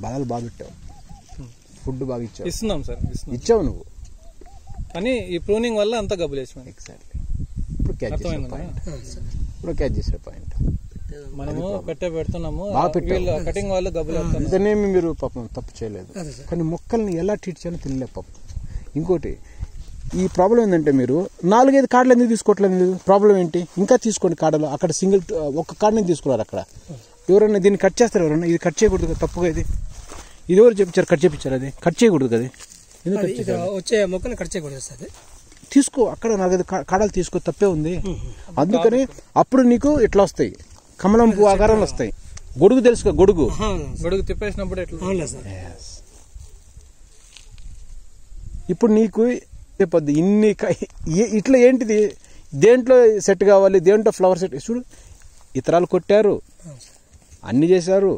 బలాలు బాగా పెట్టావు, ఫుడ్ బాగా ఇచ్చావు. ఇస్తున్నాం సార్, ఇచ్చావు నువ్వు, కానీ ఈ ప్రూనింగ్ వల్ల అంత గబ్బులు వేసిపోయింది. ఎగ్జాక్ట్లీ. ఇప్పుడు క్యాచ్ చేసే పాయింట్ మనము పెడుతున్నాము, కటింగ్ వాళ్ళు గబ్బులు. ఇదనేమి మీరు పాపం తప్పు చేయలేదు, కానీ మొక్కల్ని ఎలా ట్రీట్ చేయాలో తెలియలేదు పాపం. ఇంకోటి ఈ ప్రాబ్లం ఏంటంటే మీరు 4-5 కార్డులు ఎందుకు తీసుకోవట్లేదు? ప్రాబ్లం ఏంటి? ఇంకా తీసుకోండి కార్డులు. అక్కడ సింగిల్ ఒక్క కార్డుని తీసుకున్నారు. అక్కడ ఎవరైనా దీన్ని కట్ చేస్తారు, ఎవరైనా ఇది కట్ చేయకూడదు కదా, తప్పుగా ఇది ఎవరు చెప్పించారు? కట్ చేయించారు, అది కట్ చేయకూడదు కదా. ఎందుకు వచ్చే మొక్కలు కట్ చేయకూడదు సార్? తీసుకో, అక్కడ 4-5 కాడలు తీసుకో, తప్పే ఉంది. అందుకని అప్పుడు నీకు ఇట్లా వస్తాయి, కమలం పువ్వు ఆకారాలు వస్తాయి. గొడుగు తెలుసుకో, గొడుగు తిప్పేసినప్పుడు ఇప్పుడు నీకు చెప్పొద్దు ఇన్ని ఇట్లా ఏంటిది, దేంట్లో సెట్ కావాలి, దేంట్లో ఫ్లవర్ సెట్ చూడు. ఇతరాలు కొట్టారు, అన్ని చేశారు,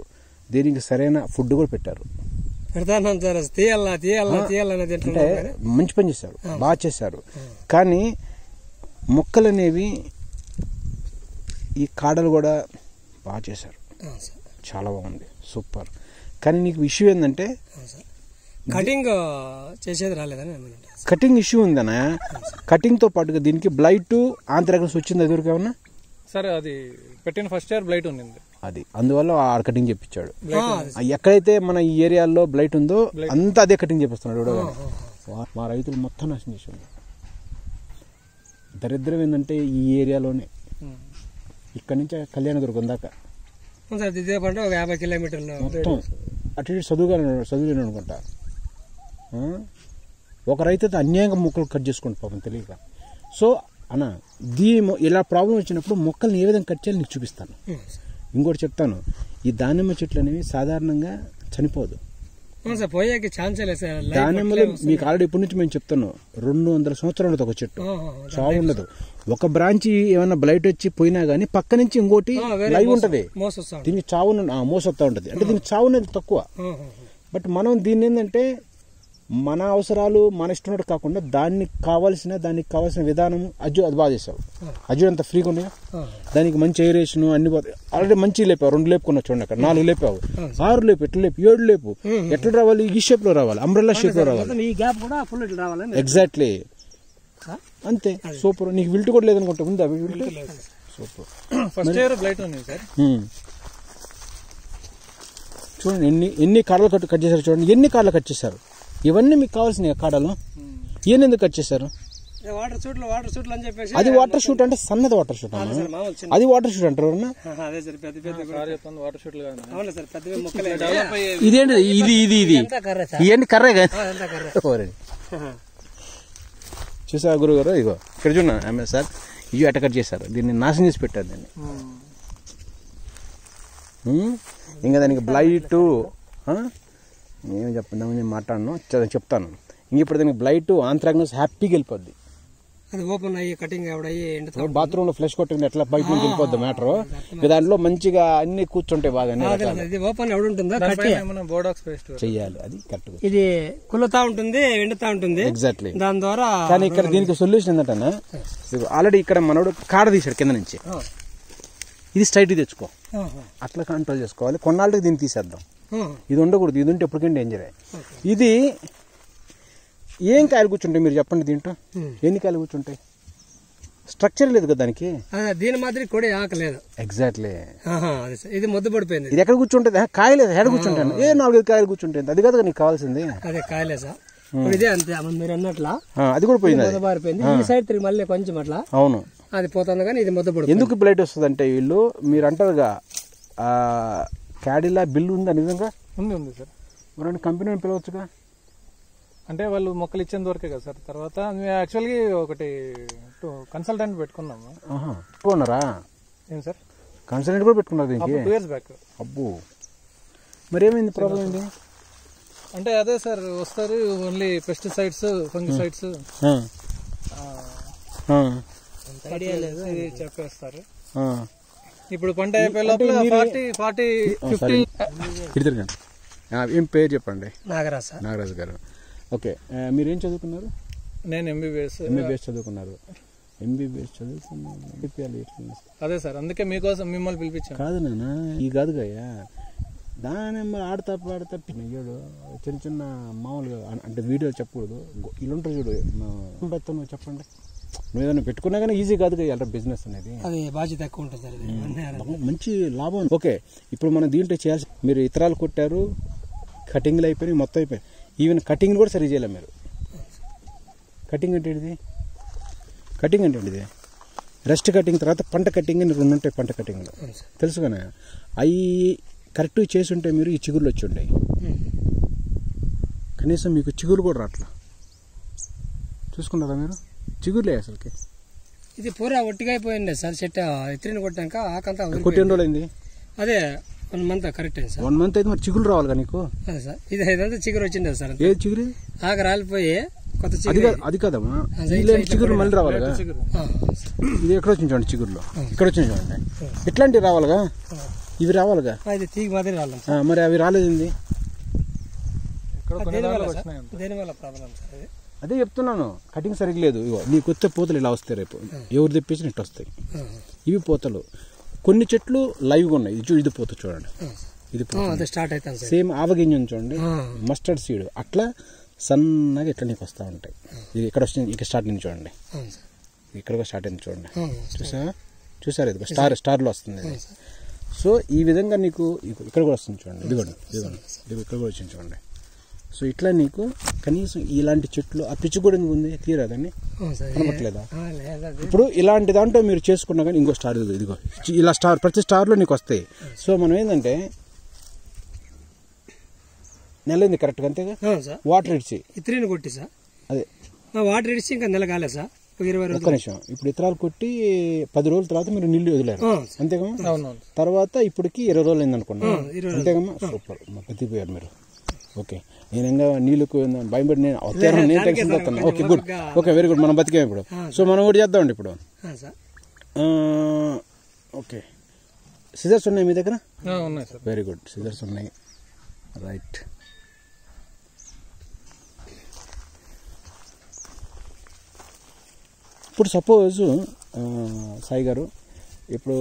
దీనికి సరైన ఫుడ్ కూడా పెట్టారు. అంటే మంచి పని చేశారు, బాగా చేశారు. కానీ మొక్కలు అనేవి ఈ కాడలు కూడా బాగా చేశారు, చాలా బాగుంది, సూపర్. కానీ నీకు ఇష్యూ ఏంటంటే కటింగ్ చేసేది రాలేదని. Cutting issue ఉందనా? కటింగ్ తో పాటుగా దీనికి బ్లైట్ ఆంథ్రాక్నస్ వచ్చింది. అది ఏమన్నా సరే, అది పెట్టిన ఫస్ట్ ఇయర్ బ్లైట్ ఉంది, అది అందువల్ల ఆ కటింగ్ చెప్పించాడు. ఎక్కడైతే మన ఈ ఏరియాలో బ్లైట్ ఉందో అంతా అదే కటింగ్ చేపిస్తున్నాడు. మా రైతులు మొత్తం నాశనం చేశాడు. దరిద్రం ఏంటంటే ఈ ఏరియాలోనే ఇక్కడ నుంచి కళ్యాణదుర్గం దాకా ఒక 50 కిలోమీటర్లు మొత్తం అటు ఇటు చదువులేను అనుకుంటా. ఒక రైతు అయితే అన్యాయంగా మొక్కలు కట్ చేసుకుంటా పాపం తెలియక. సో అన్న ఇలా ప్రాబ్లం వచ్చినప్పుడు మొక్కల్ని ఏ విధంగా కట్ చేయాలి నీకు చూపిస్తాను. ఇంకోటి చెప్తాను, ఈ దానిమ్మ చెట్లు అనేవి సాధారణంగా చనిపోదు. దానిమ్మలు మీకు ఆల్రెడీ ఇప్పటి నుంచి మేము చెప్తాను, 200 సంవత్సరాలు ఒక చెట్టు, చావు ఉండదు. ఒక బ్రాంచి ఏమైనా బ్లైట్ వచ్చి పోయినా గానీ పక్క నుంచి ఇంకోటి లైవ్ ఉంటది, దీనికి చావు మోసొస్తా ఉంటది. అంటే దీనికి చావు అనేది తక్కువ. బట్ మనం దీన్ని ఏంటంటే మన అవసరాలు మన ఇష్టం కాకుండా దానికి కావాల్సిన విధానం అది బాగా చేసావు. అజ్జు అంత ఫ్రీగా ఉన్నాయా, దానికి మంచి ఎయిరేషన్ అన్ని ఆల్రెడీ మంచి లేపావు. 2 లేపుకున్నా చూడండి, అక్కడ 4 లేపావు, 6 లేపు, ఎట్లా లేపు, 7 లేపు. ఎట్లా రావాలి? ఈ షేప్ లో రావాలి, అంబ్రెల్లా షేప్ లో రావాలి. ఎగ్జాక్ట్లీ, అంతే. సూపర్. నీకు విల్ట్ కూడా లేదనుకుంటా, ఉందా విల్ట్? సూపర్. చూడండి ఎన్ని కాడలు కట్ చేశారు, చూడండి ఎన్ని కాడలు కట్ చేశారు. ఇవన్నీ మీకు కావాల్సిన కాడలు ఈయన ఎందుకు కట్ చేశారు? అది వాటర్ షూట్ అంటే సన్నది వాటర్ షూట్, అది వాటర్ షూట్ అంటారు. ఇదేంటి ఇది ఇవన్నీ కర్రే కానీ చూసా గురుగారు. ఇగో ఇక్కడ చూడండి సార్, ఇవి అట్ట కట్ చేశారు, దీన్ని నాశనం చేసి పెట్టారు దీన్ని. ఇంకా దానికి బ్లైట్ ఏమి చెప్తాము, నేను మాట్లాడను, చెప్తాను. ఇంక ఇప్పుడు దానికి బ్లైట్ ఆంథ్రాక్నస్ హ్యాపీగా వెళ్ళిపోద్ది. బాత్రూమ్ లో ఫ్లష్ కొట్టింది ఎట్లా బయట నుంచి వెళ్ళిపోద్ది మ్యాటర్. దాంట్లో మంచిగా అన్ని కూర్చుంటాయి బాగా చెయ్యాలి, అది కరెక్ట్. ఇది కులుతా ఉంటుంది, ఎండుతా ఉంటుంది. ఎగ్జాక్ట్లీ. దాని ద్వారా కానీ ఇక్కడ దీనికి సొల్యూషన్ ఏంటంటే ఆల్రెడీ ఇక్కడ మనోడు కాడ తీసాడు కింద నుంచి, ఇది స్ట్రైట్ తెచ్చుకో, అట్లా కంట్రోల్ చేసుకోవాలి. కొన్నాళ్ళకి దీన్ని తీసేద్దాం, ఇది ఉండకూడదు. ఇది ఉంటే ఎప్పటికీ డేంజరే. ఇది ఏం కాయలు కూర్చుంటాయి మీరు చెప్పండి, దీంట్లో ఎన్ని కాయలు కూర్చుంటాయి? స్ట్రక్చర్ లేదు కదా దానికి, దీని మాదిరి కూడా ఆకలేదు. ఎగ్జాక్ట్లీ. ఇది మొద్దు పడిపోయింది. ఇది ఎక్కడ కూర్చుంటుంది? కాయలేదు, ఎక్కడ కూర్చుంటాను? 4-5 కాయలు కూర్చుంటుంది, అది కదా నీకు కావాల్సింది. అదే కాయలే సార్, ఇదే అంతే మీరు అన్నట్లా. అది కూడా పోయింది, పారిపోయింది. ఈ సైడ్ తిరిగి మళ్ళీ కొంచెం అట్లా అవును అది పోతుంది. కానీ ఇది మొద్దు పడిపోయింది. ఎందుకు బ్లైట్ వస్తుంది అంటే వీళ్ళు మీరు అంటారుగా క్యాడిలా బిల్లు ఉందా? నిజంగా ఉంది సార్. మరి కంపెనీ పిలవచ్చుగా. అంటే వాళ్ళు మొక్కలు ఇచ్చేంత వరకే కదా సార్. తర్వాత యాక్చువల్గా ఒకటి కన్సల్టెంట్ పెట్టుకున్నాము. పెట్టుకున్నారా? ఏం సార్, కన్సల్టెంట్ కూడా పెట్టుకున్నారు దీనికి? 2 years బ్యాక్. అబ్బో, మరి ఏమైంది ప్రాబ్లం ఏంటి? అంటే అదే సార్, వస్తారు ఓన్లీ పెస్టిసైడ్స్, ఫంగిసైడ్స్ చెప్పేస్తారు. ఇప్పుడు పంట అయిపోయే లోపల 40-50. ఏం పేరు చెప్పండి? నాగరాజ్ గారు. ఓకే, మీరేం చదువుకున్నారు? నేను ఎంబీబీఎస్ చదువుకున్నారు. ఎంబీబీఎస్ చదువుకున్నారు. అదే సార్, అందుకే మీకోసం మిమ్మల్ని పిలిపించాను. కాదు నాన్న, ఈ కాదుగా దాని ఆడతా పాడతా పియ్యాడు చిన్న చిన్న మామూలుగా అంటే వీడియో చెప్పకూడదు. ఇలా ఉంటారు చూడు నువ్వు చెప్పండి. నువ్వు ఏదైనా పెట్టుకున్నా కానీ ఈజీ కాదు కదా బిజినెస్ అనేది. అది బాధ్యత ఎక్కువ ఉంటుంది సార్, మంచి లాభం. ఓకే, ఇప్పుడు మనం దీంట్లో చేయాల్సి మీరు ఇతరాలు కొట్టారు, కటింగ్లు అయిపోయినాయి, మొత్తం అయిపోయి ఈవెన్ కటింగ్ కూడా సరి చేయలేము మీరు. కటింగ్ అంటే ఇది కటింగ్ అంటే ఇది రెస్ట్ కటింగ్ తర్వాత పంట కటింగ్ అని 2 ఉంటాయి. పంట కటింగ్లో తెలుసు కానీ అవి కరెక్ట్గా చేసి ఉంటే మీరు ఈ చిగురులు వచ్చి ఉంటాయి. కనీసం మీకు చిగురు కూడా రాట్లా. చూసుకున్నారా మీరు? చిగురులే అసలుకి. ఇది పూరా ఒట్టిగా అయిపోయింది సార్. చెట్టు ఎత్తిరిని కొట్టాక ఆకంతా కొట్టి ఎన్ని రోజులు అయింది? అదే 1 మంత్ కరెక్ట్ అయింది సార్. 1 మంత్ అయితే మరి చిగురు రావాలి కదా నీకు? అదే సార్, ఇది ఇదంతా చిగురు వచ్చింది సార్. ఏది చిగురు? ఆక రాలిపోయి కొత్త చిగురు. అది కదమ్మా, చిగురు మళ్ళీ రావాలిగా. ఇది ఎక్కడ వచ్చింది చూడండి, చిగురులో ఇక్కడ వచ్చింది చూడండి. ఇట్లాంటివి రావాలిగా, ఇవి రావాలిగా. ఇది తీగ మాదిరి రావాలి. మరి అవి రాలేదండి. దేనివల్ల ప్రాబ్లం సార్? అదే చెప్తున్నాను, కటింగ్ సరిగ్గా లేదు. ఇగో నీకు వచ్చే పూతలు ఇలా వస్తాయి, రేపు ఎవరు తెప్పించిన ఇట్లా వస్తాయి. ఇవి పూతలు. కొన్ని చెట్లు లైవ్గా ఉన్నాయి. ఇది పూత చూడండి, ఇది స్టార్ట్ అవుతాం. సేమ్ ఆవగింజ చూడండి, మస్టర్డ్ సీడ్ అట్లా సన్నగా ఇట్లా నీకు వస్తూ ఉంటాయి. ఇది ఇక్కడ వచ్చింది, ఇక్కడ స్టార్ట్ అయింది చూడండి, ఇక్కడ కూడా స్టార్ట్ అయింది చూడండి. చూసారు ఇది స్టార్లో వస్తుంది. సో ఈ విధంగా నీకు ఇక్కడ కూడా వస్తుంది చూడండి, ఇదిగోండి ఇక్కడ కూడా వచ్చింది చూడండి. సో ఇట్లా నీకు కనీసం ఇలాంటి చెట్లు ఆ పిచ్చి కూడా ఉంది, తీరా దాన్ని కనపట్లేదా? ఇప్పుడు ఇలాంటి దాంట్లో మీరు చేసుకున్నా కానీ ఇంకో స్టార్ ఇదిగో ఇలా స్టార్ ప్రతి స్టార్లో నీకు వస్తాయి. సో మనం ఏంటంటే నెలైంది కరెక్ట్గా అంతేగా, వాటర్ ఇడిచి ఇత్రీని కొట్టి సార్. అదే వాటర్ ఇడిచి ఇంకా నెల కాలేదు సార్, 20 రోజులు. ఒక్క నిమిషం, ఇప్పుడు ఇతరాలు కొట్టి 10 రోజుల తర్వాత మీరు నీళ్ళు వదిలేరు అంతేగా. తర్వాత ఇప్పటికి 20 రోజులు అయింది అనుకున్నా అంతేగమ్మా. సూపర్, బతికిపోయారు మీరు. ఓకే, నేను ఇంకా నీళ్ళకు భయపడి నేను టెన్షన్ పడుతున్నా. Okay good, okay very good, మనం బతికాం ఇప్పుడు. సో మనం కూడా చేద్దామండి ఇప్పుడు. ఓకే, సిజర్స్ ఉన్నాయి మీ దగ్గర? వెరీ గుడ్, సిజర్స్ ఉన్నాయి. రైట్, ఇప్పుడు సపోజ్ సాయి గారు, ఇప్పుడు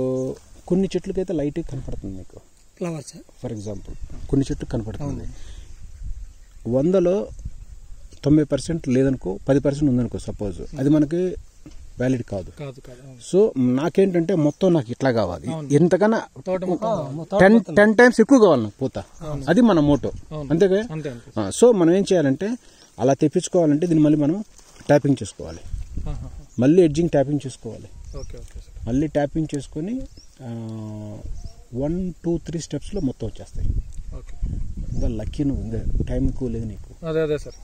కొన్ని చెట్లకైతే లైట్ కనపడుతుంది మీకు ఫ్లవర్స్. ఫర్ ఎగ్జాంపుల్ కొన్ని చెట్లు కనపడుతుంది. 100లో 90% లేదనుకో, 10% ఉందనుకో సపోజ్, అది మనకి వ్యాలిడ్ కాదు. సో నాకేంటంటే మొత్తం నాకు ఇట్లా కావాలి, ఎంతకన్నా 10 టైమ్స్ ఎక్కువ కావాలి నాకు పూత. అది మన మోటో, అంతేగా. సో మనం ఏం చేయాలంటే అలా తెప్పించుకోవాలంటే దీన్ని మళ్ళీ మనం ట్యాపింగ్ చేసుకోవాలి, మళ్ళీ ఎడ్జింగ్ ట్యాపింగ్ చేసుకోవాలి. మళ్ళీ ట్యాపింగ్ చేసుకొని 1, 2, 3 స్టెప్స్లో మొత్తం వచ్చేస్తాయి. లక్కీ నువ్వు, టైం ఎక్కువ లేదు నీకు.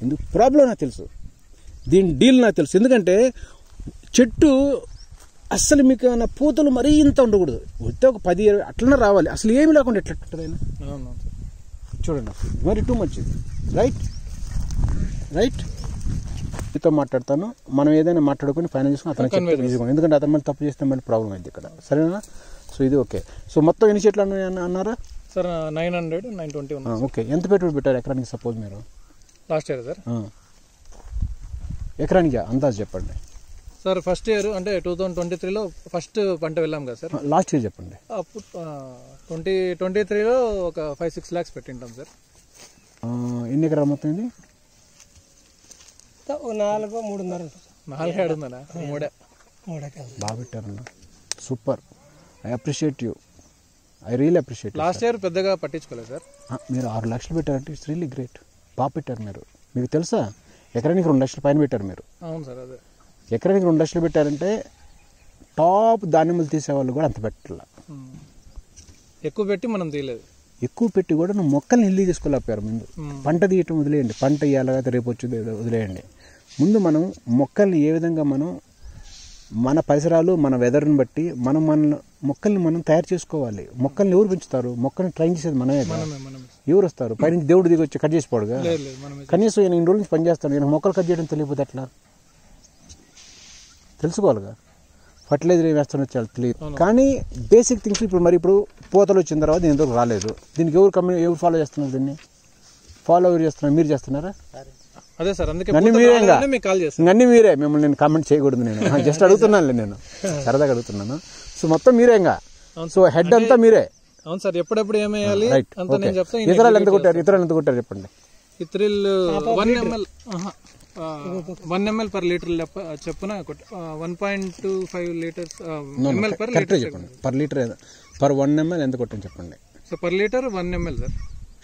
ఎందుకు ప్రాబ్లం నాకు తెలుసు, దీని డీల్ నాకు తెలుసు. ఎందుకంటే చెట్టు అస్సలు మీకు ఏమైనా పూతలు మరీ ఇంత ఉండకూడదు, వస్తే ఒక 10-20 అట్లనే రావాలి. అసలు ఏమి లేకుండా ఎట్లా ఉంటుంది అయినా చూడండి, మరి టూ మచ్. రైట్ రైట్, మీతో మాట్లాడతాను, మనం ఏదైనా మాట్లాడుకుని ఫైనల్ చేసుకుని అతను చెప్తే ఈజీగా, ఎందుకంటే అతను మళ్ళీ తప్పు చేస్తే మళ్ళీ ప్రాబ్లం అయింది ఇక్కడ. సరేనా? సో ఇది ఓకే. సో మొత్తం ఎన్ని చెట్లు అన్నారా సార్? 900, 920. ఓకే, ఎంత పెట్టుబడి పెట్టారు ఎకరానికి సపోజ్ మీరు? లాస్ట్ ఇయర్ సార్ ఎకరానికి అందాజు చెప్పండి సార్. ఫస్ట్ ఇయర్ అంటే 2023లో ఫస్ట్ పంట వెళ్ళాం కదా సార్. లాస్ట్ ఇయర్ చెప్పండి. అప్పుడు 2023లో ఒక 5-6 lakhs పెట్టింటాం సార్. ఎన్ని ఎకరాలు మొత్తం ఇది? 4-3.5. 4 బాగా పెట్టారన్న, super. I appreciate you, I really appreciate. Last year పెద్దగా పట్టించుకోలేదు సార్. మీరు 6 లక్షలు పెట్టారంటే ఇట్స్ రియల్లీ గ్రేట్. బాగా పెట్టారు మీరు. మీకు తెలుసా ఎకరానికి 2 లక్షల పైన పెట్టారు మీరు. అవును సార్, అదే ఎకరానికి 2 లక్షలు పెట్టారంటే టాప్ దానిమ్మలు తీసేవాళ్ళు కూడా అంత పెట్టాల. ఎక్కువ పెట్టి మనం తీయలేదు. ఎక్కువ పెట్టి కూడా నువ్వు మొక్కల్ని హెల్దీ చేసుకోలేకపోయారు. ముందు పంట తీయటం వదిలేయండి, పంట ఇవ్వాలంటే రేపు వచ్చి వదిలేయండి. ముందు మనం మొక్కల్ని ఏ విధంగా మనం మన పరిసరాలు మన వెదర్ని బట్టి మన మొక్కల్ని మనం తయారు చేసుకోవాలి. మొక్కల్ని ఎవరు పెంచుతారు? మొక్కల్ని ట్రైన్ చేసేది మనమే. ఎవరు వస్తారు? పైనుంచి దేవుడు దిగి వచ్చి కట్ చేసిపోడుగా. కనీసం నేను 2 రోజుల నుంచి పనిచేస్తాను, నేను మొక్కలు కట్ చేయడం తెలియకపోతే ఎట్లా? తెలుసుకోవాలిగా. ఫర్టిలైజర్ ఏం వేస్తానో చాలా తెలియదు. కానీ బేసిక్ థింగ్స్ ఇప్పుడు పూతలు వచ్చిన తర్వాత దీని ఎందుకు రాలేదు, దీనికి ఎవరు ఫాలో చేస్తున్నారు? దీన్ని ఫాలో ఎవరు చేస్తున్నారు? మీరు చేస్తున్నారా? అదే సార్, అందుకే అన్నీ మీరే. మిమ్మల్ని నేను కామెంట్ చేయకూడదు, నేను జస్ట్ అడుగుతున్నాను, నేను సరదాగా అడుగుతున్నాను. సో మొత్తం మీరేగా. సో హెడ్ అంతా మీరే. అవును సార్, ఎప్పుడెప్పుడు ఏమేయాలి రైట్. అంత నేను చెప్తాను. ఇతరాలు ఎంత కొట్టారు చెప్పండి. ఇత్రిల్ 1 ml 1 ml per లీటర్ చెప్పున 1.25 లీటర్స్ ml per లీటర్ చెప్పండి. పర్ లీటర్ పర్ 1 ml ఎంత కొట్టాను చెప్పండి. So per litre 1 ml sir.